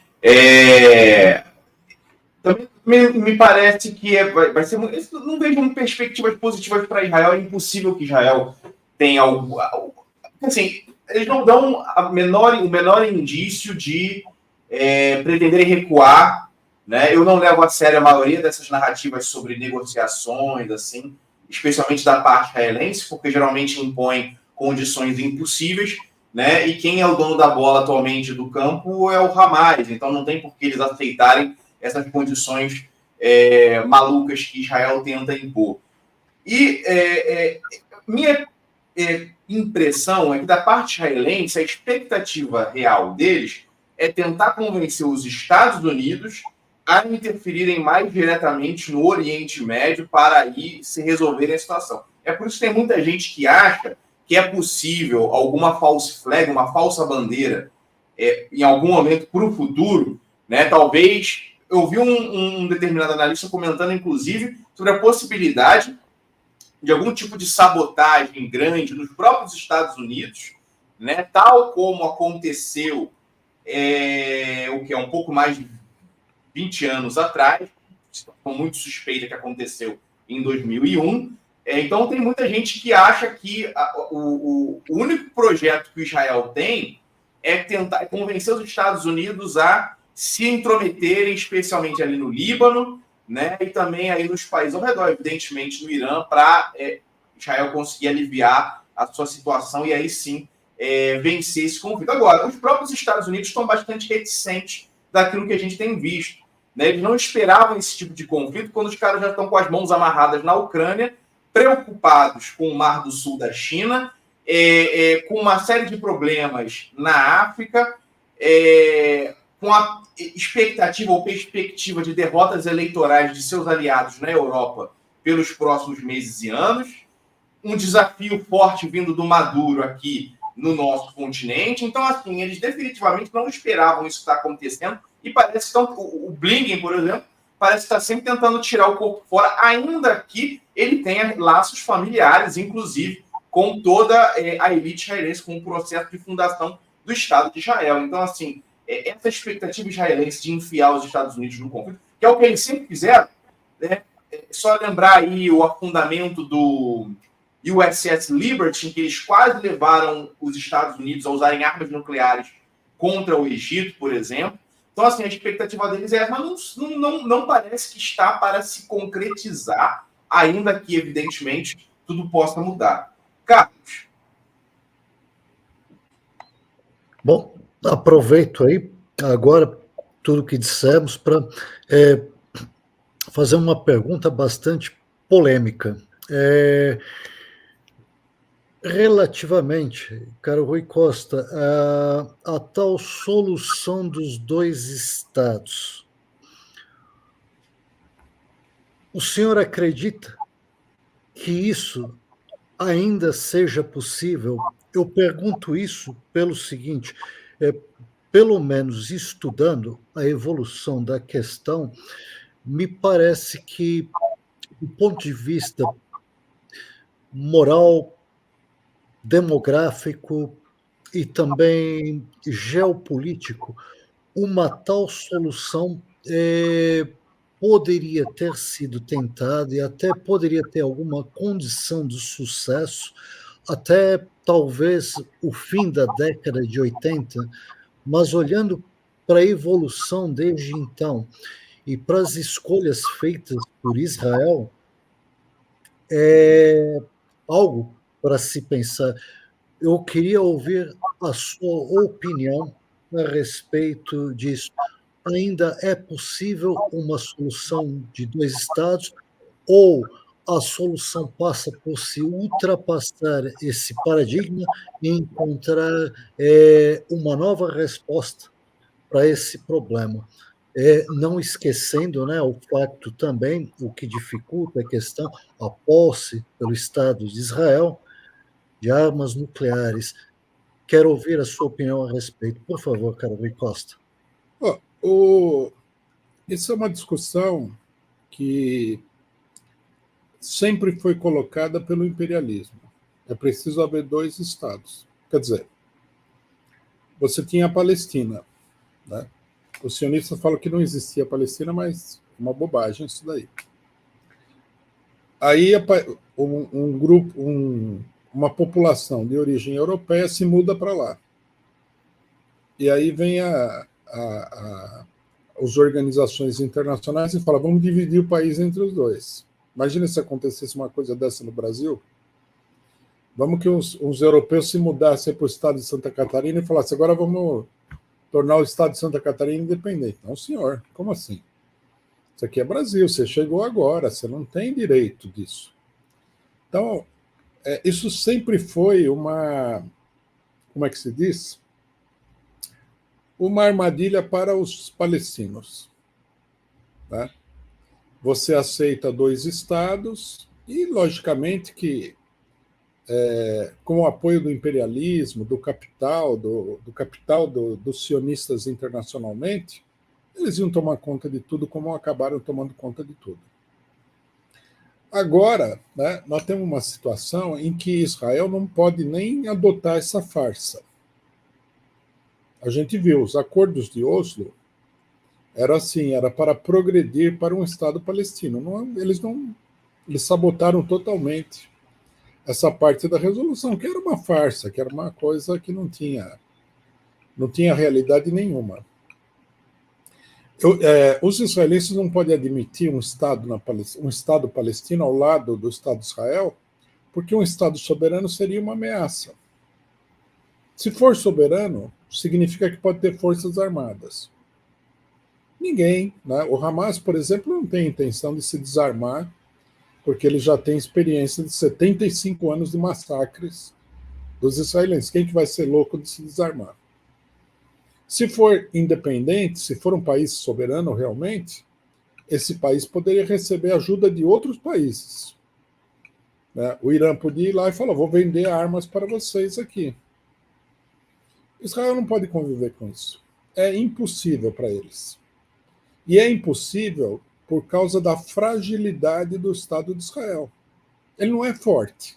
[SPEAKER 1] Também me parece que vai ser. Não vejo perspectivas positivas para Israel. É impossível que Israel tenha algo. Assim, eles não dão o menor indício de pretenderem recuar né? Eu não levo a sério a maioria dessas narrativas sobre negociações, assim, especialmente da parte israelense, porque geralmente impõe condições impossíveis, né? E quem é o dono da bola atualmente do campo é o Hamas, então não tem por que eles aceitarem essas condições malucas que Israel tenta impor. E minha impressão é que da parte israelense, a expectativa real deles é tentar convencer os Estados Unidos a interferirem mais diretamente no Oriente Médio para aí se resolverem a situação. É por isso que tem muita gente que acha que é possível alguma false flag, uma falsa bandeira, em algum momento para o futuro, né? Talvez, eu vi um determinado analista comentando, inclusive, sobre a possibilidade de algum tipo de sabotagem grande nos próprios Estados Unidos, né? Tal como aconteceu o que é um pouco mais de 20 anos atrás, com muito suspeita que aconteceu em 2001. Então, tem muita gente que acha que o único projeto que o Israel tem é tentar convencer os Estados Unidos a se intrometerem, especialmente ali no Líbano, né, e também aí nos países ao redor, evidentemente no Irã, para Israel conseguir aliviar a sua situação e aí sim vencer esse conflito. Agora, os próprios Estados Unidos estão bastante reticentes daquilo que a gente tem visto, né? Eles não esperavam esse tipo de conflito quando os caras já estão com as mãos amarradas na Ucrânia, preocupados com o Mar do Sul da China, com uma série de problemas na África, com a expectativa ou perspectiva de derrotas eleitorais de seus aliados na Europa pelos próximos meses e anos, um desafio forte vindo do Maduro aqui no nosso continente. Então, assim, eles definitivamente não esperavam isso estar acontecendo e parece que o Blinken, por exemplo, parece estar sempre tentando tirar o corpo fora, ainda que ele tenha laços familiares, inclusive, com toda a elite israelense, com o processo de fundação do Estado de Israel. Então, assim, essa expectativa israelense de enfiar os Estados Unidos no conflito, que é o que eles sempre fizeram, né? Só lembrar aí o afundamento do USS Liberty, em que eles quase levaram os Estados Unidos a usarem armas nucleares contra o Egito, por exemplo. Então, assim, a expectativa deles mas não parece que está para se concretizar, ainda que, evidentemente, tudo possa mudar. Carlos.
[SPEAKER 2] Bom, aproveito aí agora tudo que dissemos para fazer uma pergunta bastante polêmica. Relativamente, caro Rui Costa, a tal solução dos dois estados, o senhor acredita que isso ainda seja possível? Eu pergunto isso pelo seguinte, pelo menos estudando a evolução da questão, me parece que, do ponto de vista moral, demográfico e também geopolítico, uma tal solução poderia ter sido tentada e até poderia ter alguma condição de sucesso até talvez o fim da década de 80, mas olhando para a evolução desde então e para as escolhas feitas por Israel, é algo para se pensar. Eu queria ouvir a sua opinião a respeito disso. Ainda é possível uma solução de dois estados ou a solução passa por se ultrapassar esse paradigma e encontrar uma nova resposta para esse problema? Não esquecendo, né, o facto também, o que dificulta a questão, a posse pelo Estado de Israel de armas nucleares. Quero ouvir a sua opinião a respeito. Por favor, caro Rui Costa.
[SPEAKER 3] Isso é uma discussão que sempre foi colocada pelo imperialismo. É preciso haver dois estados. Quer dizer, você tinha a Palestina, né? Os sionistas falam que não existia a Palestina, mas é uma bobagem isso daí. Aí um grupo, uma população de origem europeia se muda para lá. E aí vem as organizações internacionais e falar, vamos dividir o país entre os dois. Imagina se acontecesse uma coisa dessa no Brasil. Vamos que os europeus se mudassem para o estado de Santa Catarina e falassem, agora vamos tornar o estado de Santa Catarina independente. Não, senhor, como assim? Isso aqui é Brasil, você chegou agora, você não tem direito disso. Então, isso sempre foi uma, como é que se diz? Uma armadilha para os palestinos. Né? Você aceita 2 estados e, logicamente, que com o apoio do imperialismo, do capital, dos sionistas internacionalmente, eles iam tomar conta de tudo como acabaram tomando conta de tudo. Agora, né, nós temos uma situação em que Israel não pode nem adotar essa farsa. A gente viu, os acordos de Oslo era assim, era para progredir para um Estado palestino. Eles sabotaram totalmente essa parte da resolução, que era uma farsa, que era uma coisa que não tinha realidade nenhuma. Os israelenses não podem admitir um Estado palestino ao lado do Estado de Israel, porque um Estado soberano seria uma ameaça. Se for soberano, significa que pode ter forças armadas. Ninguém, né? O Hamas, por exemplo, não tem intenção de se desarmar, porque ele já tem experiência de 75 anos de massacres dos israelenses. Quem que vai ser louco de se desarmar? Se for independente, se for um país soberano realmente, esse país poderia receber ajuda de outros países. Né? O Irã podia ir lá e falar, vou vender armas para vocês aqui. Israel não pode conviver com isso. É impossível para eles. E é impossível por causa da fragilidade do Estado de Israel. Ele não é forte.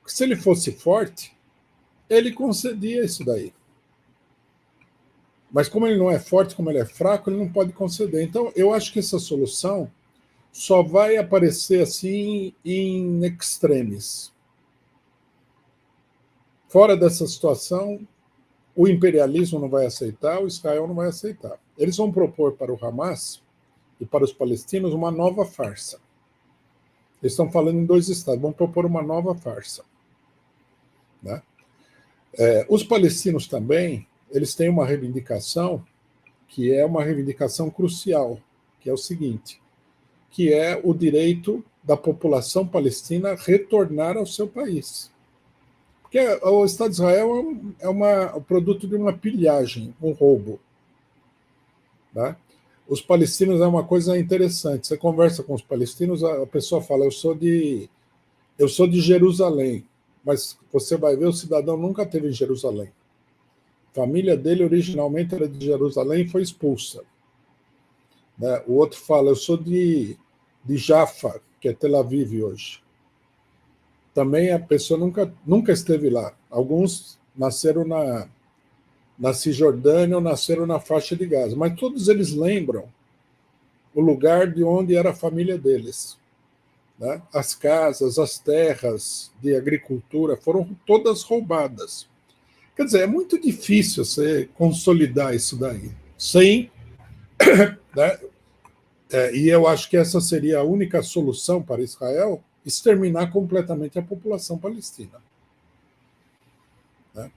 [SPEAKER 3] Porque se ele fosse forte, ele concedia isso daí. Mas como ele não é forte, como ele é fraco, ele não pode conceder. Então, eu acho que essa solução só vai aparecer assim em extremis. Fora dessa situação, o imperialismo não vai aceitar, o Israel não vai aceitar. Eles vão propor para o Hamas e para os palestinos uma nova farsa. Eles estão falando em 2 estados, vão propor uma nova farsa. Né? Os palestinos também, eles têm uma reivindicação que é uma reivindicação crucial, que é o seguinte, que é o direito da população palestina retornar ao seu país. Porque o Estado de Israel é o produto de uma pilhagem, um roubo. Tá? Os palestinos é uma coisa interessante. Você conversa com os palestinos, a pessoa fala, eu sou de Jerusalém, mas você vai ver, o cidadão nunca esteve em Jerusalém. A família dele originalmente era de Jerusalém e foi expulsa. Né? O outro fala, eu sou de Jaffa, que é Tel Aviv hoje. Também a pessoa nunca esteve lá. Alguns nasceram na Cisjordânia ou nasceram na faixa de Gaza, mas todos eles lembram o lugar de onde era a família deles. Né? As casas, as terras de agricultura foram todas roubadas. Quer dizer, é muito difícil você consolidar isso daí, sem... Né? E eu acho que essa seria a única solução para Israel, exterminar completamente a população palestina. Né?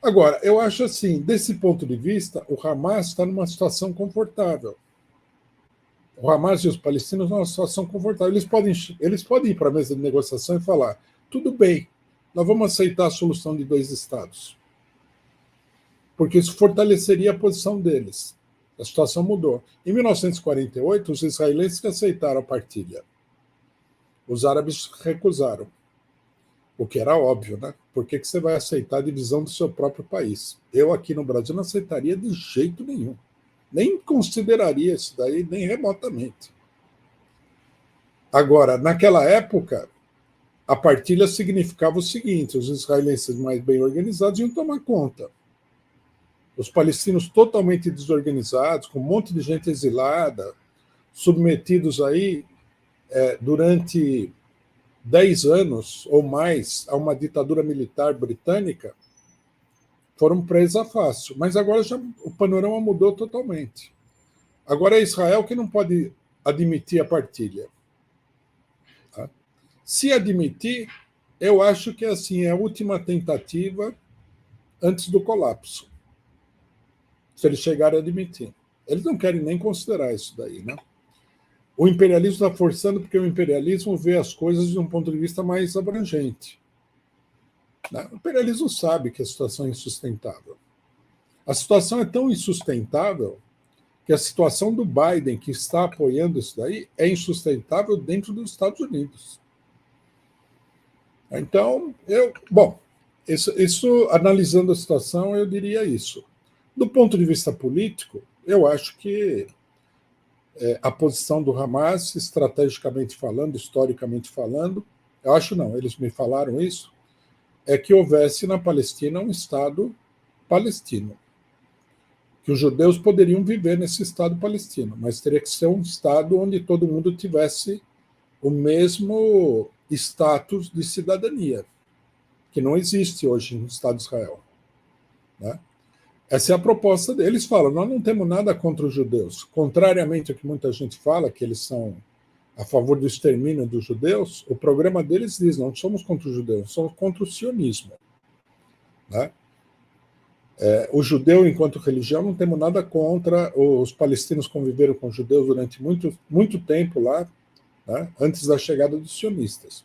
[SPEAKER 3] Agora, eu acho assim, desse ponto de vista, o Hamas está numa situação confortável. O Hamas e os palestinos estão numa situação confortável. Eles podem ir para a mesa de negociação e falar, tudo bem, nós vamos aceitar a solução de 2 estados. Porque isso fortaleceria a posição deles. A situação mudou. Em 1948, os israelenses que aceitaram a partilha. Os árabes recusaram. O que era óbvio, né? Por que você vai aceitar a divisão do seu próprio país? Eu aqui no Brasil não aceitaria de jeito nenhum. Nem consideraria isso daí, nem remotamente. Agora, naquela época, a partilha significava o seguinte, os israelenses mais bem organizados iam tomar conta. Os palestinos totalmente desorganizados, com um monte de gente exilada, submetidos aí durante 10 anos ou mais a uma ditadura militar britânica, foram presa fácil. Mas agora o panorama mudou totalmente. Agora é Israel que não pode admitir a partilha. Tá? Se admitir, eu acho que assim, é a última tentativa antes do colapso. Se eles chegarem a admitir. Eles não querem nem considerar isso daí, né? O imperialismo está forçando porque o imperialismo vê as coisas de um ponto de vista mais abrangente. Né? O imperialismo sabe que a situação é insustentável. A situação é tão insustentável que a situação do Biden, que está apoiando isso daí, é insustentável dentro dos Estados Unidos. Então, isso analisando a situação, eu diria isso. Do ponto de vista político, eu acho que a posição do Hamas, estrategicamente falando, historicamente falando, eu acho não, eles me falaram isso, é que houvesse na Palestina um Estado palestino. Que os judeus poderiam viver nesse Estado palestino, mas teria que ser um Estado onde todo mundo tivesse o mesmo status de cidadania, que não existe hoje no Estado de Israel. Né? Essa é a proposta deles. Eles falam, nós não temos nada contra os judeus. Contrariamente ao que muita gente fala, que eles são a favor do extermínio dos judeus, o programa deles diz, não somos contra os judeus, somos contra o sionismo. Né? O judeu, enquanto religião, não temos nada contra. Os palestinos conviveram com os judeus durante muito tempo lá, né, antes da chegada dos sionistas.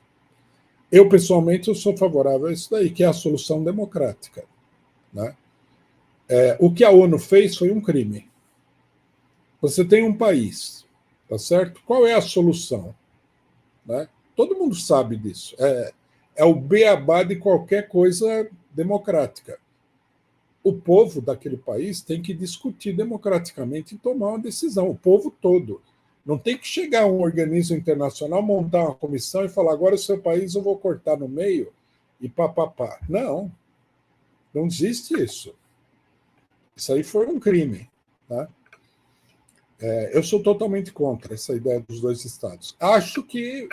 [SPEAKER 3] Eu, pessoalmente, eu sou favorável a isso daí, que é a solução democrática. Né? O que a ONU fez foi um crime. Você tem um país, tá certo? Qual é a solução? Né? Todo mundo sabe disso. É o beabá de qualquer coisa democrática. O povo daquele país tem que discutir democraticamente e tomar uma decisão, o povo todo. Não tem que chegar um organismo internacional, montar uma comissão e falar, agora o seu país eu vou cortar no meio e papapá. Não, não existe isso. Isso aí foi um crime. Tá? Eu sou totalmente contra essa ideia dos dois estados. Acho que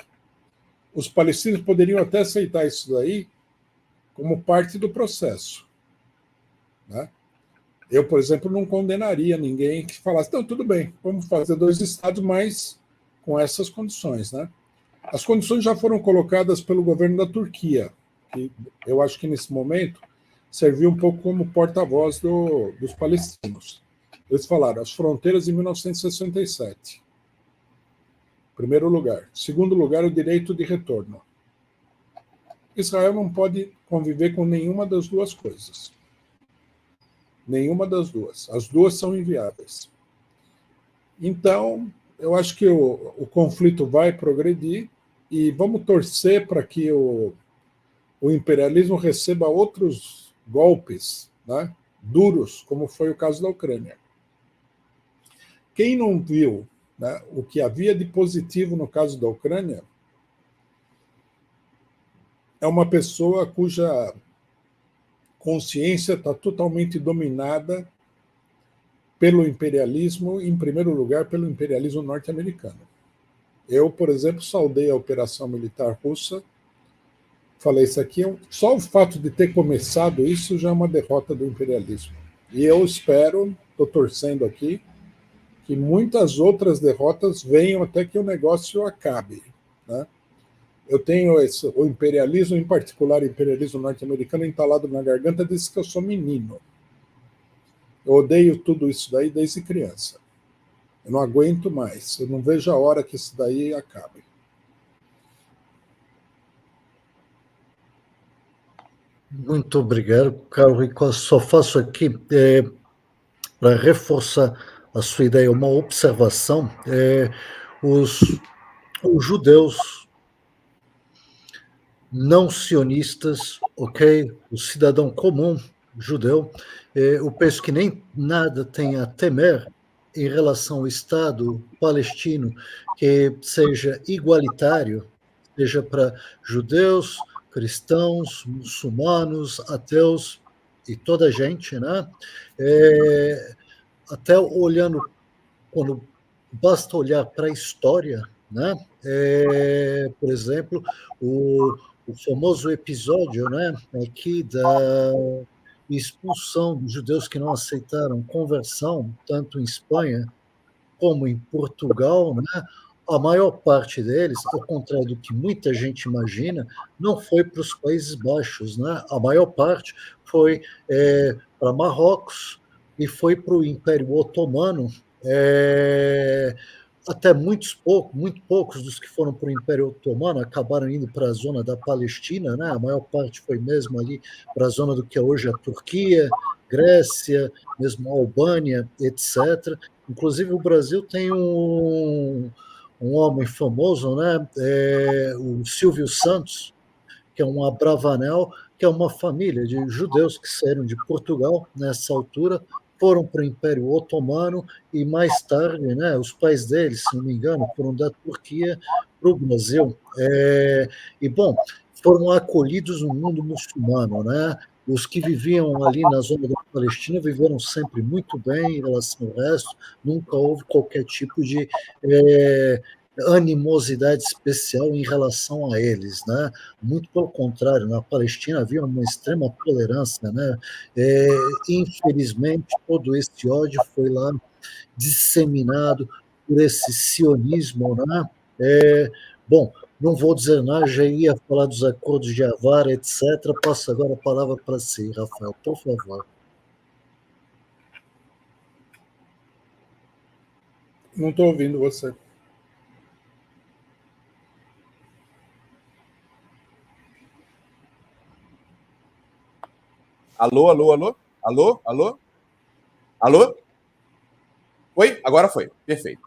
[SPEAKER 3] os palestinos poderiam até aceitar isso daí como parte do processo. Né? Eu, por exemplo, não condenaria ninguém que falasse, não, tudo bem, vamos fazer dois estados, mas com essas condições. Né? As condições já foram colocadas pelo governo da Turquia, que eu acho que nesse momento serviu um pouco como porta-voz dos palestinos. Eles falaram, as fronteiras em 1967. Primeiro lugar. Segundo lugar, o direito de retorno. Israel não pode conviver com nenhuma das duas coisas. Nenhuma das duas. As duas são inviáveis. Então, eu acho que o conflito vai progredir e vamos torcer para que o imperialismo receba outros golpes, né, duros, como foi o caso da Ucrânia. Quem não viu, né, o que havia de positivo no caso da Ucrânia é uma pessoa cuja consciência está totalmente dominada pelo imperialismo, em primeiro lugar, pelo imperialismo norte-americano. Eu, por exemplo, saudei a operação militar russa, falei, isso aqui, só o fato de ter começado isso já é uma derrota do imperialismo. E eu espero, estou torcendo aqui, que muitas outras derrotas venham até que o negócio acabe. Né? Eu tenho o imperialismo, em particular o imperialismo norte-americano, entalado na garganta desde que eu sou menino. Eu odeio tudo isso daí desde criança. Eu não aguento mais. Eu não vejo a hora que isso daí acabe.
[SPEAKER 2] Muito obrigado, Carlos Rico. Só faço aqui, para reforçar a sua ideia, uma observação. Os judeus não sionistas, ok? O cidadão comum judeu, eu penso que nem nada tem a temer em relação ao Estado palestino que seja igualitário, seja para judeus, cristãos, muçulmanos, ateus e toda a gente, né? Até olhando, quando basta olhar para a história, né? Por exemplo, o famoso episódio, né, aqui da expulsão dos judeus que não aceitaram conversão, tanto em Espanha como em Portugal, né, a maior parte deles, ao contrário do que muita gente imagina, não foi para os Países Baixos, né? A maior parte foi para Marrocos e foi para o Império Otomano. Até muito poucos dos que foram para o Império Otomano acabaram indo para a zona da Palestina, né? A maior parte foi mesmo ali para a zona do que é hoje a Turquia, Grécia, mesmo a Albânia, etc. Inclusive o Brasil tem um homem famoso, né? O Silvio Santos, que é um abravanel, que é uma família de judeus que saíram de Portugal nessa altura, foram para o Império Otomano e mais tarde, né, os pais deles, se não me engano, foram da Turquia para o Brasil. E, bom, foram acolhidos no mundo muçulmano, né? Os que viviam ali na zona da Palestina viveram sempre muito bem em relação ao resto, nunca houve qualquer tipo de animosidade especial em relação a eles, né? Muito pelo contrário, na Palestina havia uma extrema tolerância, né? Infelizmente, todo esse ódio foi lá disseminado por esse sionismo, né? Bom, não vou dizer nada, já ia falar dos acordos de Avar, etc. Passo agora a palavra para si, Rafael, por favor.
[SPEAKER 3] Não estou ouvindo você.
[SPEAKER 1] Alô, alô, alô? Alô, alô? Alô? Oi? Agora foi. Perfeito.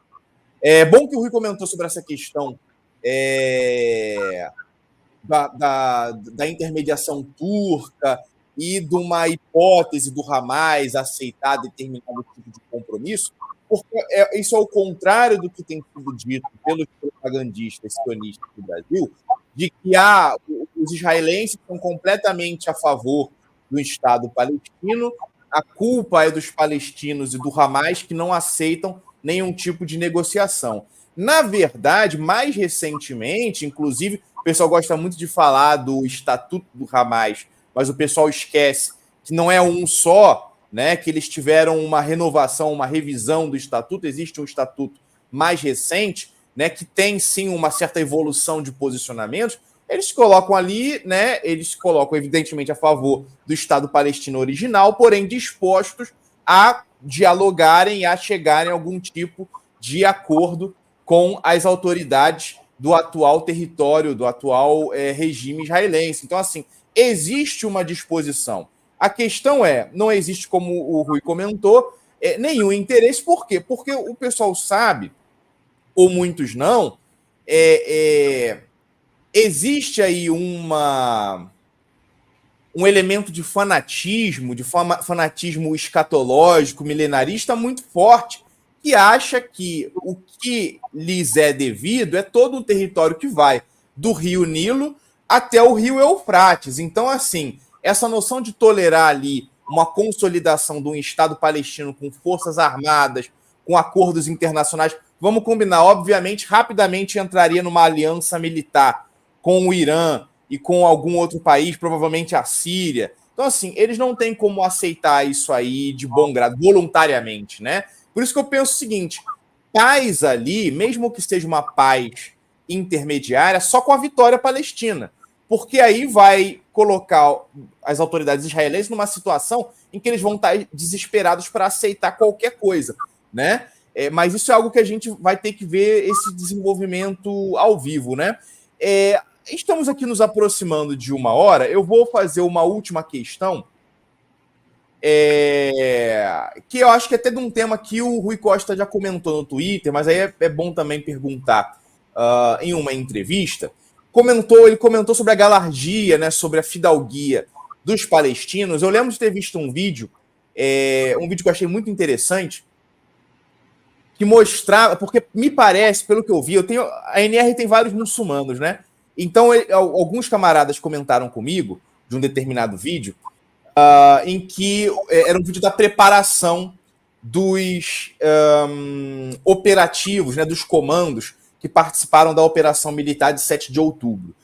[SPEAKER 1] É bom que o Rui comentou sobre essa questão da intermediação turca e de uma hipótese do Hamas aceitar determinado tipo de compromisso, porque isso é o contrário do que tem sido dito pelos propagandistas sionistas do Brasil, de que os israelenses são completamente a favor do Estado palestino, a culpa é dos palestinos e do Hamas que não aceitam nenhum tipo de negociação. Na verdade, mais recentemente, inclusive, o pessoal gosta muito de falar do Estatuto do Hamas, mas o pessoal esquece que não é um só, né? Que eles tiveram uma renovação, uma revisão do Estatuto. Existe um Estatuto mais recente, né? Que tem sim uma certa evolução de posicionamentos. Eles colocam ali, né? Eles colocam evidentemente a favor do Estado palestino original, porém dispostos a dialogarem e a chegarem a algum tipo de acordo com as autoridades do atual território, do atual regime israelense. Então, assim, existe uma disposição. A questão não existe, como o Rui comentou, nenhum interesse. Por quê? Porque o pessoal sabe, ou muitos não, existe aí um elemento de fanatismo escatológico, milenarista muito forte, que acha que o que lhes é devido é todo um território que vai do rio Nilo até o rio Eufrates. Então, assim, essa noção de tolerar ali uma consolidação de um Estado palestino com forças armadas, com acordos internacionais, vamos combinar, obviamente, rapidamente entraria numa aliança militar com o Irã e com algum outro país, provavelmente a Síria. Então, assim, eles não têm como aceitar isso aí de bom grado, voluntariamente, né? Por isso que eu penso o seguinte, paz ali, mesmo que seja uma paz intermediária, só com a vitória palestina. Porque aí vai colocar as autoridades israelenses numa situação em que eles vão estar desesperados para aceitar qualquer coisa, né? Mas isso é algo que a gente vai ter que ver esse desenvolvimento ao vivo, né? Estamos aqui nos aproximando de 1 hora. Eu vou fazer uma última questão, que eu acho que é até de um tema que o Rui Costa já comentou no Twitter, mas aí é bom também perguntar em uma entrevista. Ele comentou sobre a galardia, né, sobre a fidalguia dos palestinos. Eu lembro de ter visto um vídeo que eu achei muito interessante, que mostrava, porque me parece, pelo que eu vi, a NR tem vários muçulmanos, né? Então, alguns camaradas comentaram comigo de um determinado vídeo, em que era um vídeo da preparação dos operativos, né, dos comandos que participaram da Operação Militar de 7 de outubro.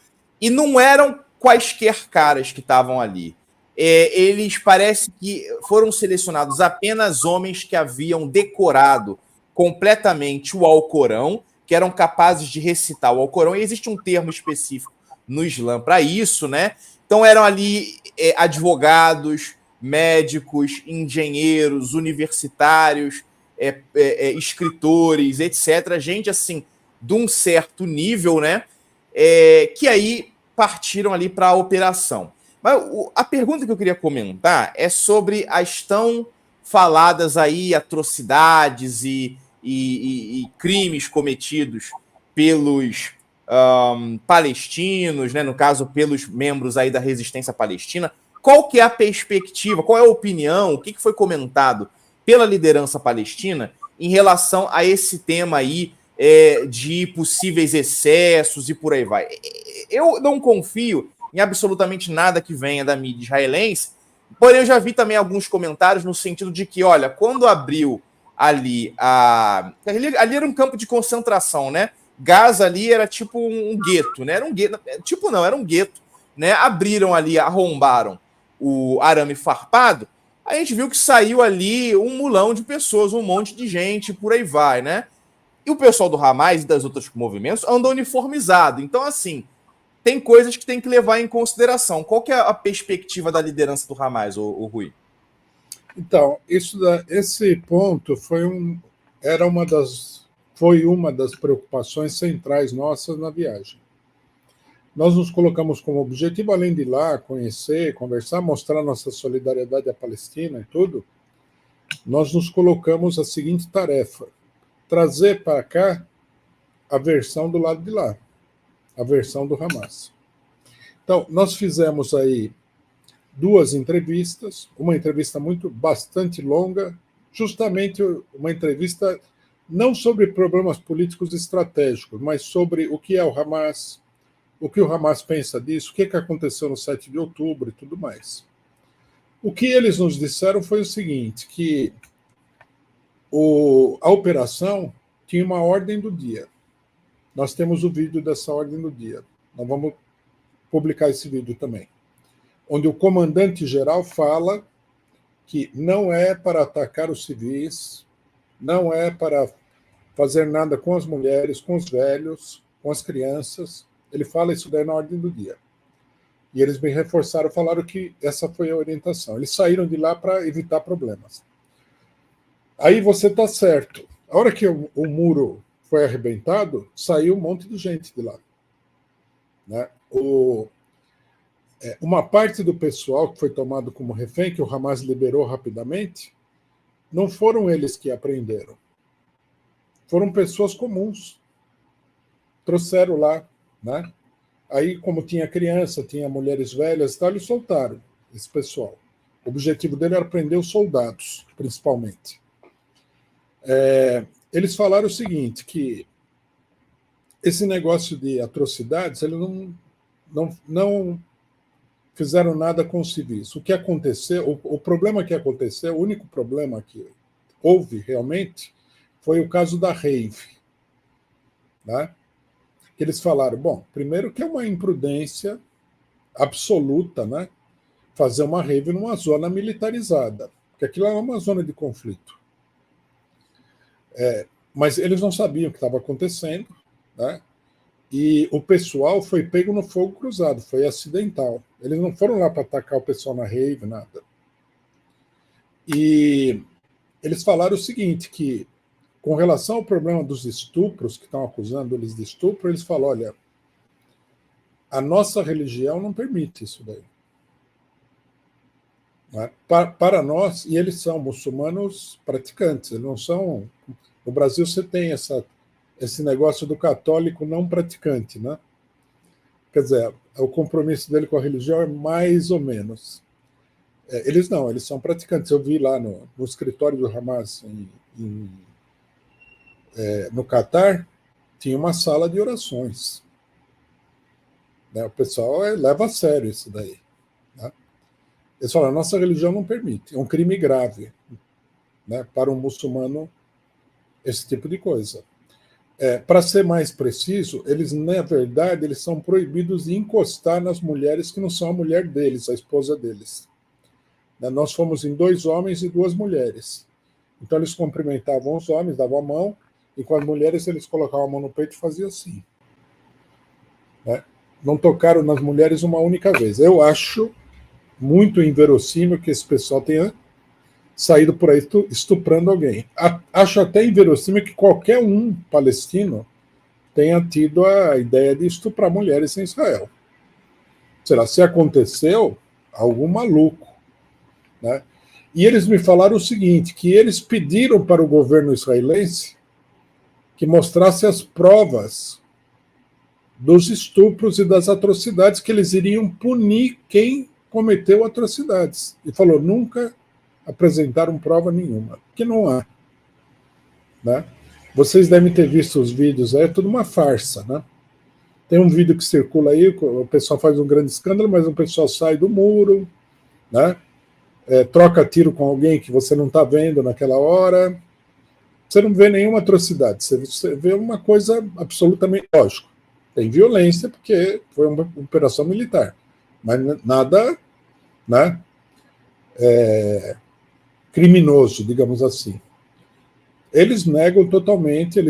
[SPEAKER 1] E não eram quaisquer caras que estavam ali. Eles parece que foram selecionados apenas homens que haviam decorado completamente o Alcorão, que eram capazes de recitar o Alcorão, e existe um termo específico no Islã para isso, né? Então eram ali advogados, médicos, engenheiros, universitários, escritores, etc. Gente, assim, de um certo nível, né? Que aí partiram ali para a operação. Mas a pergunta que eu queria comentar é sobre as tão faladas aí atrocidades e crimes cometidos pelos palestinos, né, no caso, pelos membros aí da resistência palestina. Qual que é a perspectiva, qual é a opinião, o que foi comentado pela liderança palestina em relação a esse tema aí de possíveis excessos e por aí vai? Eu não confio em absolutamente nada que venha da mídia israelense, porém eu já vi também alguns comentários no sentido de que, olha, quando abriu ali ali era um campo de concentração, né? Gaza ali era tipo um gueto, né? Era um gueto, tipo não, era um gueto, né? Abriram ali, arrombaram o arame farpado, a gente viu que saiu ali um mulão de pessoas, um monte de gente, por aí vai, né? E o pessoal do Hamas e das outros movimentos anda uniformizado. Então, assim, tem coisas que tem que levar em consideração. Qual que é a perspectiva da liderança do Hamas, o Rui?
[SPEAKER 3] Então, esse ponto foi uma das preocupações centrais nossas na viagem. Nós nos colocamos como objetivo, além de ir lá, conhecer, conversar, mostrar nossa solidariedade à Palestina e tudo, nós nos colocamos a seguinte tarefa: trazer para cá a versão do lado de lá, a versão do Hamas. Então, nós fizemos aí 2 entrevistas, uma entrevista bastante longa, justamente uma entrevista não sobre problemas políticos estratégicos, mas sobre o que é o Hamas, o que o Hamas pensa disso, o que aconteceu no 7 de outubro e tudo mais. O que eles nos disseram foi o seguinte, que a operação tinha uma ordem do dia. Nós temos o vídeo dessa ordem do dia. Nós vamos publicar esse vídeo também, onde o comandante-geral fala que não é para atacar os civis, não é para fazer nada com as mulheres, com os velhos, com as crianças. Ele fala isso daí na ordem do dia. E eles me reforçaram, falaram que essa foi a orientação. Eles saíram de lá para evitar problemas. Aí você está certo. A hora que o muro foi arrebentado, saiu um monte de gente de lá. Né? Uma parte do pessoal que foi tomado como refém, que o Hamas liberou rapidamente, não foram eles que apreenderam. Foram pessoas comuns. Trouxeram lá, né? Aí, como tinha criança, tinha mulheres velhas e tal, eles soltaram esse pessoal. O objetivo dele era prender os soldados, principalmente. Eles falaram o seguinte, que esse negócio de atrocidades, eles não fizeram nada com os civis. O que aconteceu, o problema que aconteceu, o único problema que houve realmente, foi o caso da rave. Né? Eles falaram, bom, primeiro que é uma imprudência absoluta, né? Fazer uma rave numa zona militarizada, porque aquilo é uma zona de conflito. Mas eles não sabiam o que estava acontecendo, né? E o pessoal foi pego no fogo cruzado, foi acidental. Eles não foram lá para atacar o pessoal na rave, nada. E eles falaram o seguinte, que com relação ao problema dos estupros, que estão acusando eles de estupro, eles falaram, olha, a nossa religião não permite isso daí. Né? Para nós, e eles são muçulmanos praticantes, eles não são... No Brasil você tem esse negócio do católico não praticante, né? Quer dizer, o compromisso dele com a religião é mais ou menos. Eles não, eles são praticantes. Eu vi lá no escritório do Hamas no Catar, tinha uma sala de orações. Né? O pessoal leva a sério isso daí. Né? Eles falam, a nossa religião não permite, é um crime grave, né, para um muçulmano esse tipo de coisa. Para ser mais preciso, eles, na verdade, eles são proibidos de encostar nas mulheres que não são a mulher deles, a esposa deles. Nós fomos em 2 homens e 2 mulheres. Então eles cumprimentavam os homens, davam a mão, e com as mulheres eles colocavam a mão no peito e faziam assim. Né? Não tocaram nas mulheres uma única vez. Eu acho muito inverossímil que esse pessoal tenha saído por aí estuprando alguém. Acho até inverossímil que qualquer um palestino tenha tido a ideia de estuprar mulheres em Israel. Será? Se aconteceu, algum maluco. Né? E eles me falaram o seguinte, que eles pediram para o governo israelense que mostrasse as provas dos estupros e das atrocidades, que eles iriam punir quem cometeu atrocidades. E falou, nunca apresentaram prova nenhuma, que não há. Né? Vocês devem ter visto os vídeos, é tudo uma farsa. Né? Tem um vídeo que circula aí, o pessoal faz um grande escândalo, mas o pessoal sai do muro, né? Troca tiro com alguém que você não está vendo naquela hora. Você não vê nenhuma atrocidade, você vê uma coisa absolutamente lógica. Tem violência, porque foi uma operação militar, mas nada, né, criminoso, digamos assim. Eles negam totalmente,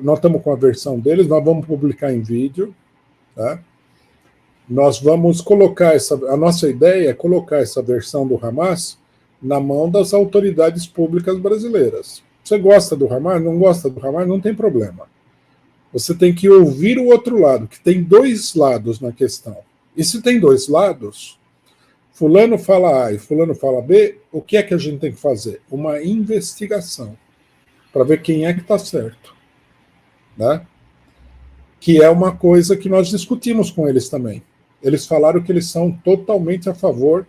[SPEAKER 3] nós estamos com a versão deles, nós vamos publicar em vídeo, tá? Nós vamos colocar a nossa ideia é colocar essa versão do Hamas na mão das autoridades públicas brasileiras. Você gosta do Hamas, não gosta do Hamas, não tem problema. Você tem que ouvir o outro lado, que tem dois lados na questão. E se tem dois lados, fulano fala A e fulano fala B, o que é que a gente tem que fazer? Uma investigação, para ver quem é que está certo. Né? Que é uma coisa que nós discutimos com eles também. Eles falaram que eles são totalmente a favor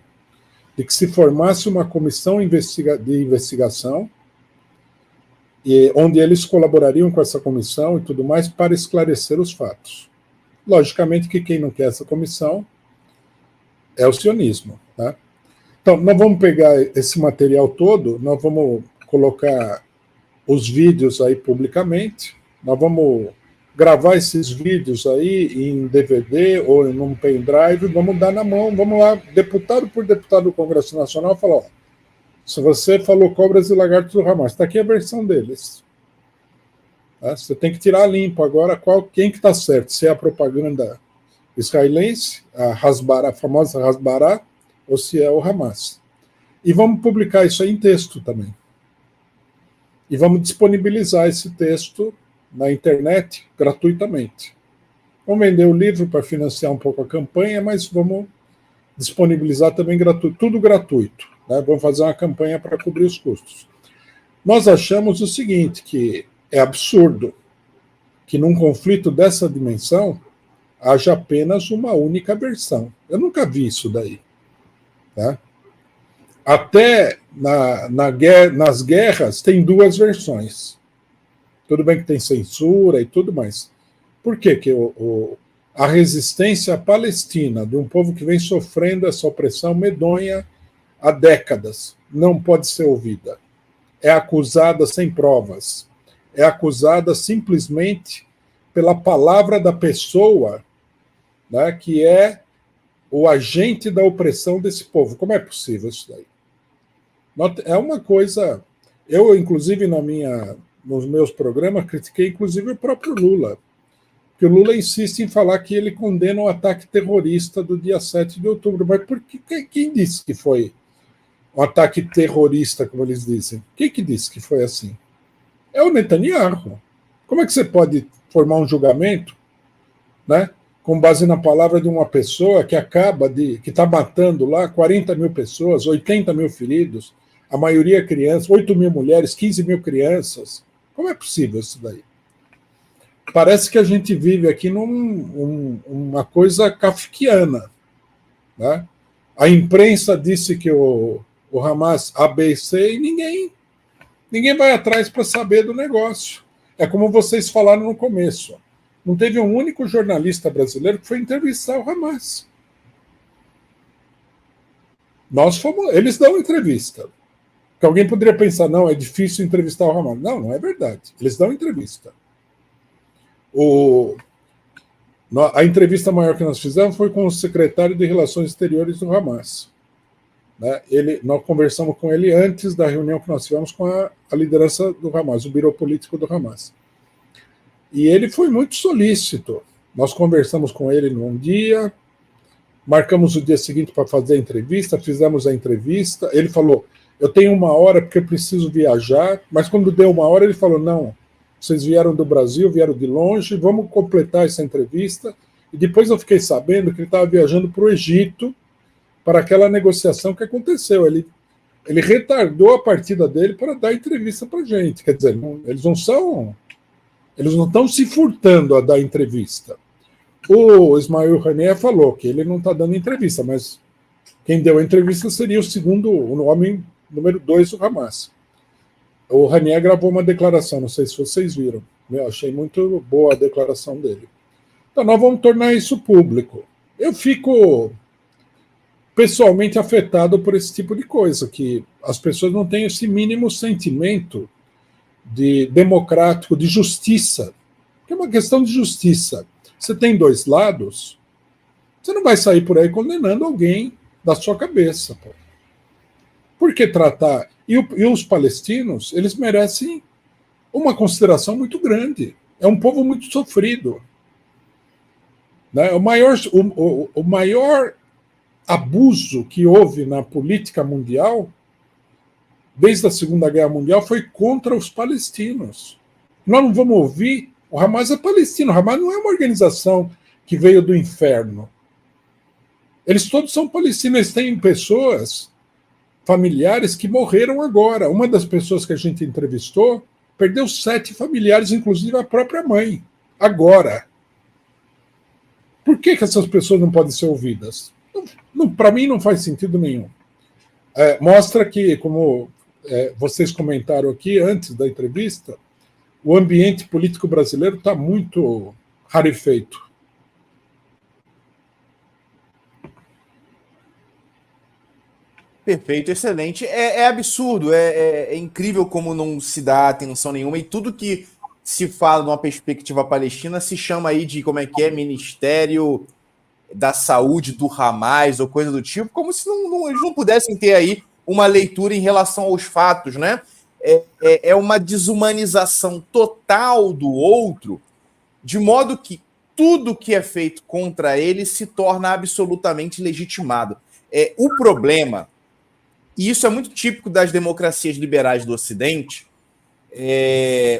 [SPEAKER 3] de que se formasse uma comissão de investigação, onde eles colaborariam com essa comissão e tudo mais para esclarecer os fatos. Logicamente que quem não quer essa comissão é o sionismo. Tá? Então, nós vamos pegar esse material todo, nós vamos colocar os vídeos aí publicamente, nós vamos gravar esses vídeos aí em DVD ou em um pendrive, vamos dar na mão, vamos lá, deputado por deputado do Congresso Nacional, falar, ó, se você falou cobras e lagartos do Hamas, está aqui a versão deles. Tá? Você tem que tirar limpo agora quem que está certo, se é a propaganda israelense, a famosa Hasbará, ou se é o Hamas. E vamos publicar isso aí em texto também. E vamos disponibilizar esse texto na internet gratuitamente. Vamos vender o livro para financiar um pouco a campanha, mas vamos disponibilizar também gratuito, tudo gratuito. Né? Vamos fazer uma campanha para cobrir os custos. Nós achamos o seguinte, que é absurdo que num conflito dessa dimensão haja apenas uma única versão. Eu nunca vi isso daí. Tá? Até nas guerras tem duas versões. Tudo bem que tem censura e tudo mais. Por quê? Que a resistência palestina, de um povo que vem sofrendo essa opressão medonha há décadas, não pode ser ouvida. É acusada sem provas. É acusada simplesmente pela palavra da pessoa, né, que é o agente da opressão desse povo. Como é possível isso daí? É uma coisa... Eu, inclusive, nos meus programas, critiquei inclusive o próprio Lula, porque o Lula insiste em falar que ele condena o ataque terrorista do dia 7 de outubro. Mas quem disse que foi um ataque terrorista, como eles dizem? Quem que disse que foi assim? É o Netanyahu. Como é que você pode formar um julgamento, né, com base na palavra de uma pessoa que que está matando lá 40 mil pessoas, 80 mil feridos, a maioria crianças, 8 mil mulheres, 15 mil crianças? Como é possível isso daí? Parece que a gente vive aqui uma coisa kafkiana. Né? A imprensa disse que o Hamas A, B e C e ninguém vai atrás para saber do negócio. É como vocês falaram no começo. Não teve um único jornalista brasileiro que foi entrevistar o Hamas. Eles dão entrevista. Que alguém poderia pensar, não, é difícil entrevistar o Hamas. Não, não é verdade. Eles dão entrevista. A entrevista maior que nós fizemos foi com o secretário de Relações Exteriores do Hamas. Né? Nós conversamos com ele antes da reunião que nós tivemos com a liderança do Hamas, o biro político do Hamas. E ele foi muito solícito. Nós conversamos com ele num dia, marcamos o dia seguinte para fazer a entrevista, fizemos a entrevista. Ele falou, eu tenho 1 hora porque eu preciso viajar, mas quando deu 1 hora ele falou, não, vocês vieram do Brasil, vieram de longe, vamos completar essa entrevista. E depois eu fiquei sabendo que ele estava viajando para o Egito para aquela negociação que aconteceu. Ele retardou a partida dele para dar entrevista para a gente. Quer dizer, eles não estão se furtando a dar entrevista. O Ismail Haniyeh falou que ele não está dando entrevista, mas quem deu a entrevista seria o homem número 2 do Hamas. O Haniyeh gravou uma declaração, não sei se vocês viram. Eu achei muito boa a declaração dele. Então nós vamos tornar isso público. Eu fico pessoalmente afetado por esse tipo de coisa, que as pessoas não têm esse mínimo sentimento de democrático, de justiça, que é uma questão de justiça. Você tem 2 lados, você não vai sair por aí condenando alguém da sua cabeça. Pô. Por que tratar? E os palestinos, eles merecem uma consideração muito grande. É um povo muito sofrido. Né? O maior abuso que houve na política mundial, desde a Segunda Guerra Mundial, foi contra os palestinos. Nós não vamos ouvir, o Hamas é palestino, o Hamas não é uma organização que veio do inferno. Eles todos são palestinos, eles têm pessoas, familiares que morreram agora. Uma das pessoas que a gente entrevistou perdeu 7 familiares, inclusive a própria mãe, agora. Por que essas pessoas não podem ser ouvidas? Para mim não faz sentido nenhum. Mostra que, como vocês comentaram aqui antes da entrevista, o ambiente político brasileiro está muito rarefeito.
[SPEAKER 1] Perfeito, excelente. É absurdo, é incrível como não se dá atenção nenhuma, e tudo que se fala numa perspectiva palestina se chama aí de, como é que é, Ministério da Saúde do Hamas ou coisa do tipo, como se eles não pudessem ter aí uma leitura em relação aos fatos, né? É uma desumanização total do outro, de modo que tudo que é feito contra ele se torna absolutamente legitimado. O problema, e isso é muito típico das democracias liberais do Ocidente,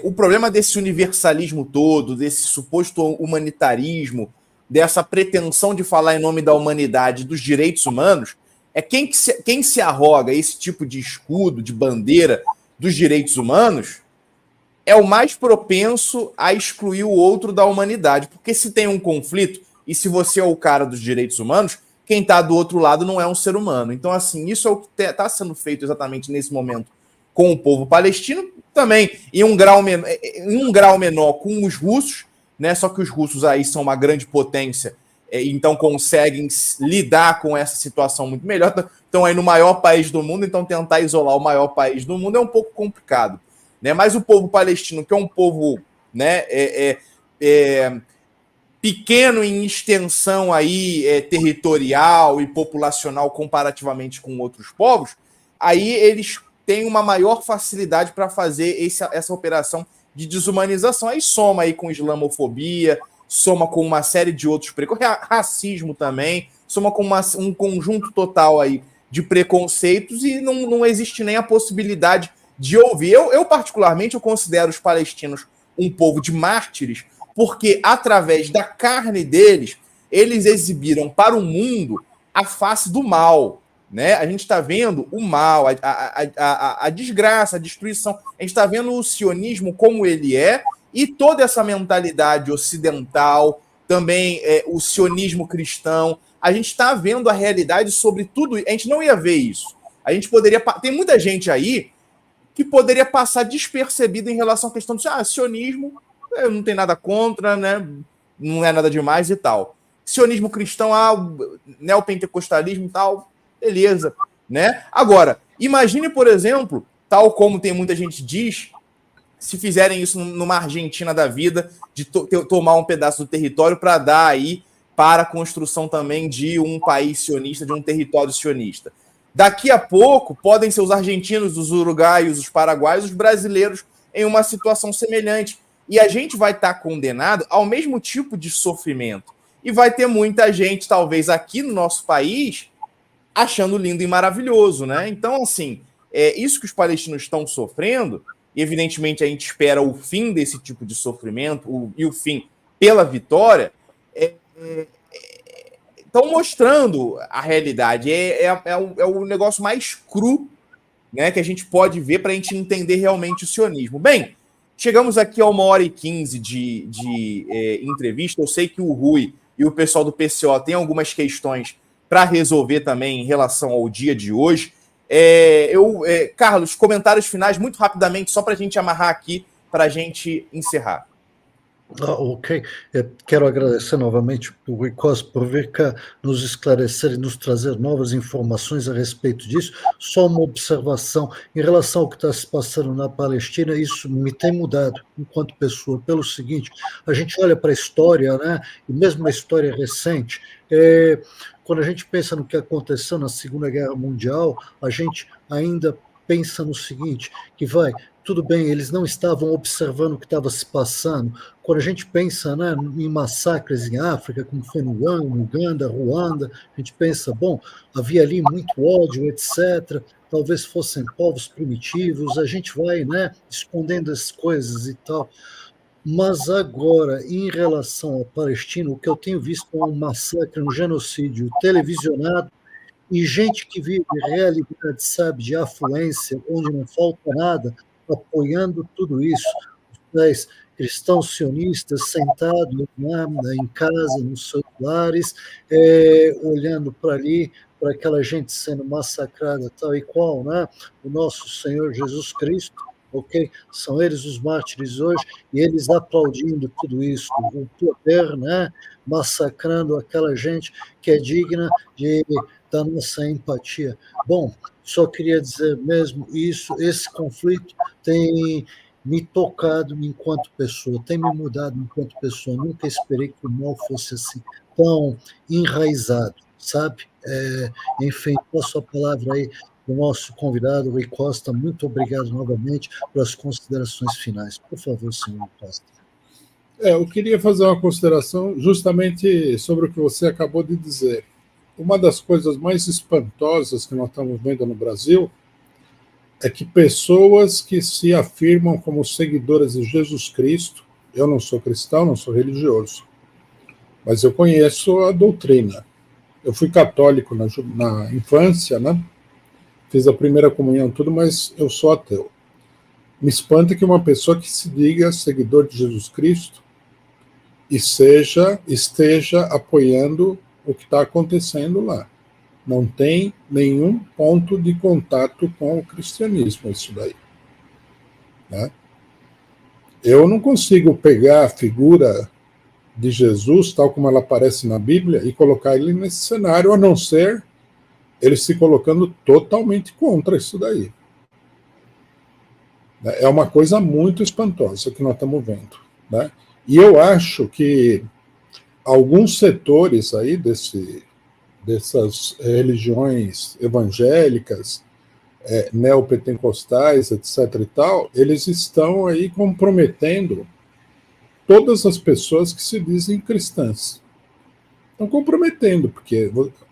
[SPEAKER 1] o problema desse universalismo todo, desse suposto humanitarismo, dessa pretensão de falar em nome da humanidade e dos direitos humanos, é quem se arroga esse tipo de escudo, de bandeira dos direitos humanos, é o mais propenso a excluir o outro da humanidade. Porque se tem um conflito, e se você é o cara dos direitos humanos, quem está do outro lado não é um ser humano. Então, assim, isso é o que está sendo feito exatamente nesse momento com o povo palestino, também em um grau menor com os russos, né? Só que os russos aí são uma grande potência, então conseguem lidar com essa situação muito melhor. Estão aí no maior país do mundo, então tentar isolar o maior país do mundo é um pouco complicado, né? Mas o povo palestino, que é um povo, né, pequeno em extensão aí, territorial e populacional comparativamente com outros povos, aí eles têm uma maior facilidade para fazer essa operação de desumanização. Aí soma aí com islamofobia, soma com uma série de outros preconceitos, racismo também, soma com um conjunto total aí de preconceitos, e não existe nem a possibilidade de ouvir. Eu particularmente, eu considero os palestinos um povo de mártires, porque através da carne deles, eles exibiram para o mundo a face do mal. Né? A gente está vendo o mal, a desgraça, a destruição. A gente está vendo o sionismo como ele é, e toda essa mentalidade ocidental, também o sionismo cristão. A gente está vendo a realidade sobre tudo. A gente não ia ver isso. A gente poderia. Tem muita gente aí que poderia passar despercebido em relação à questão do sionismo, não tem nada contra, né? Não é nada demais e tal. Sionismo cristão, neopentecostalismo e tal. Beleza, né? Agora, imagine, por exemplo, tal como tem muita gente diz, se fizerem isso numa Argentina da vida, de tomar um pedaço do território para dar aí para a construção também de um país sionista, de um território sionista. Daqui a pouco podem ser os argentinos, os uruguaios, os paraguaios, os brasileiros em uma situação semelhante. E a gente vai estar condenado ao mesmo tipo de sofrimento. E vai ter muita gente, talvez aqui no nosso país, achando lindo e maravilhoso, né? Então, assim, isso que os palestinos estão sofrendo, e evidentemente a gente espera o fim desse tipo de sofrimento, e o fim pela vitória, estão mostrando a realidade. É o negócio mais cru, né, que a gente pode ver para a gente entender realmente o sionismo. Bem, chegamos aqui a 1h15 de entrevista. Eu sei que o Rui e o pessoal do PCO têm algumas questões para resolver também em relação ao dia de hoje. Carlos, comentários finais, muito rapidamente, só para a gente amarrar aqui, para a gente encerrar.
[SPEAKER 2] Ok. Quero agradecer novamente o Rui Costa por vir cá nos esclarecer e nos trazer novas informações a respeito disso. Só uma observação em relação ao que está se passando na Palestina, isso me tem mudado enquanto pessoa, pelo seguinte: a gente olha para a história, né, e mesmo a história recente, quando a gente pensa no que aconteceu na Segunda Guerra Mundial, a gente ainda pensa no seguinte, que tudo bem, eles não estavam observando o que estava se passando. Quando a gente pensa, né, em massacres em África, como foi no Uganda, Ruanda, a gente pensa, bom, havia ali muito ódio, etc., talvez fossem povos primitivos, a gente vai, né, escondendo as coisas e tal. Mas agora, em relação à Palestina, o que eu tenho visto é um massacre, um genocídio televisionado, e gente que vive realidade, sabe, de afluência, onde não falta nada, apoiando tudo isso. Os cristãos sionistas sentados, né, em casa, nos seus lares, olhando para ali, para aquela gente sendo massacrada tal e qual, né? O nosso Senhor Jesus Cristo, ok? São eles os mártires hoje, e eles aplaudindo tudo isso, o poder, né? Massacrando aquela gente que é digna da nossa empatia. Bom, só queria dizer mesmo isso, esse conflito tem me tocado enquanto pessoa, tem me mudado enquanto pessoa. Nunca esperei que o mal fosse assim, tão enraizado, sabe? Enfim, passo a palavra aí do nosso convidado, Rui Costa. Muito obrigado novamente pelas considerações finais. Por favor, senhor Costa.
[SPEAKER 3] Eu queria fazer uma consideração justamente sobre o que você acabou de dizer. Uma das coisas mais espantosas que nós estamos vendo no Brasil é que pessoas que se afirmam como seguidoras de Jesus Cristo, eu não sou cristão, não sou religioso, mas eu conheço a doutrina. Eu fui católico na infância, né? Fiz a primeira comunhão, tudo, mas eu sou ateu. Me espanta que uma pessoa que se diga seguidor de Jesus Cristo e esteja apoiando o que está acontecendo lá. Não tem nenhum ponto de contato com o cristianismo, isso daí. Né? Eu não consigo pegar a figura de Jesus, tal como ela aparece na Bíblia, e colocar ele nesse cenário, a não ser ele se colocando totalmente contra isso daí. É uma coisa muito espantosa que nós estamos vendo. Né? E eu acho que alguns setores aí dessas religiões evangélicas, neopentecostais, etc. e tal, eles estão aí comprometendo todas as pessoas que se dizem cristãs. Estão comprometendo, porque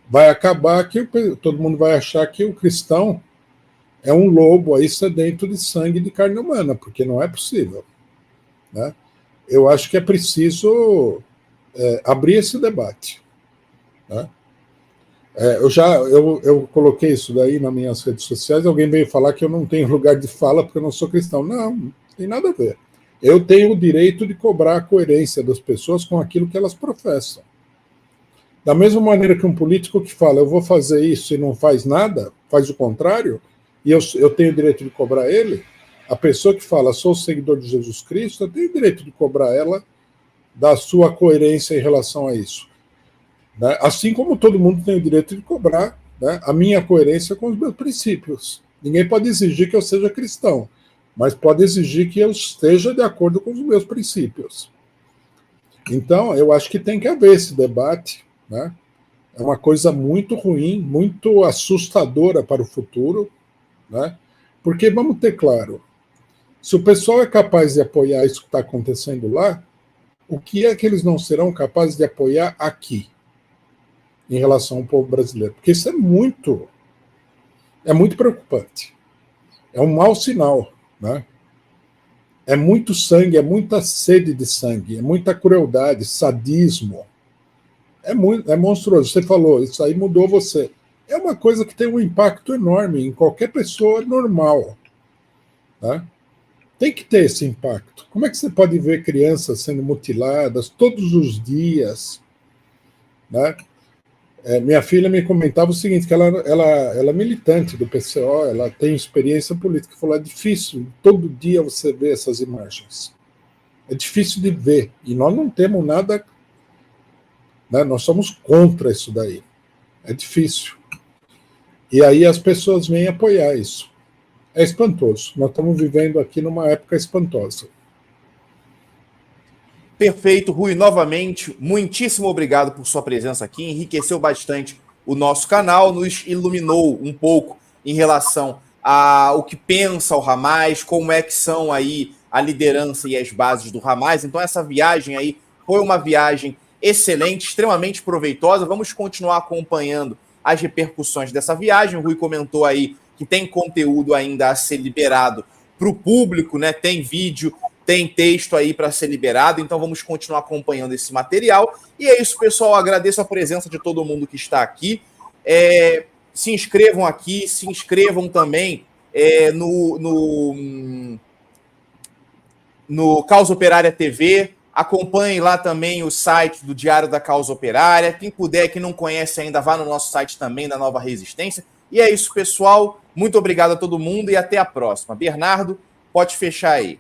[SPEAKER 3] vai acabar que todo mundo vai achar que o cristão é um lobo aí sedento de sangue de carne humana, porque não é possível. Né? Eu acho que é preciso abrir esse debate. Né? Eu coloquei isso daí nas minhas redes sociais, alguém veio falar que eu não tenho lugar de fala porque eu não sou cristão. Não tem nada a ver. Eu tenho o direito de cobrar a coerência das pessoas com aquilo que elas professam. Da mesma maneira que um político que fala, eu vou fazer isso e não faz nada, faz o contrário, e eu tenho o direito de cobrar ele, a pessoa que fala, sou seguidor de Jesus Cristo, eu tenho o direito de cobrar ela da sua coerência em relação a isso. Né? Assim como todo mundo tem o direito de cobrar, né, a minha coerência com os meus princípios. Ninguém pode exigir que eu seja cristão, mas pode exigir que eu esteja de acordo com os meus princípios. Então, eu acho que tem que haver esse debate, né? É uma coisa muito ruim, muito assustadora para o futuro, né? Porque, vamos ter claro, se o pessoal é capaz de apoiar isso que está acontecendo lá, o que é que eles não serão capazes de apoiar aqui, em relação ao povo brasileiro? Porque isso é muito preocupante. É um mau sinal, né? É muito sangue, é muita sede de sangue, é muita crueldade, sadismo. É monstruoso. Você falou, isso aí mudou você. É uma coisa que tem um impacto enorme em qualquer pessoa normal. Tá? Tem que ter esse impacto. Como é que você pode ver crianças sendo mutiladas todos os dias? Né? Minha filha me comentava o seguinte, que ela é militante do PCO, ela tem experiência política. Falou, é difícil, todo dia você vê essas imagens. É difícil de ver. E nós não temos nada... Né? Nós somos contra isso daí. É difícil. E aí as pessoas vêm apoiar isso. É espantoso. Nós estamos vivendo aqui numa época espantosa.
[SPEAKER 1] Perfeito, Rui. Novamente, muitíssimo obrigado por sua presença aqui. Enriqueceu bastante o nosso canal, nos iluminou um pouco em relação ao que pensa o Hamas, como é que são aí a liderança e as bases do Hamas. Então essa viagem aí foi uma viagem excelente, extremamente proveitosa. Vamos continuar acompanhando as repercussões dessa viagem. O Rui comentou aí que tem conteúdo ainda a ser liberado para o público, né? Tem vídeo, tem texto aí para ser liberado, então vamos continuar acompanhando esse material. E é isso, pessoal. Agradeço a presença de todo mundo que está aqui. Se inscrevam aqui, se inscrevam também no Causa Operária TV. Acompanhem lá também o site do Diário da Causa Operária. Quem puder, que não conhece ainda, vá no nosso site também, da Nova Resistência. E é isso, pessoal. Muito obrigado a todo mundo e até a próxima. Bernardo, pode fechar aí.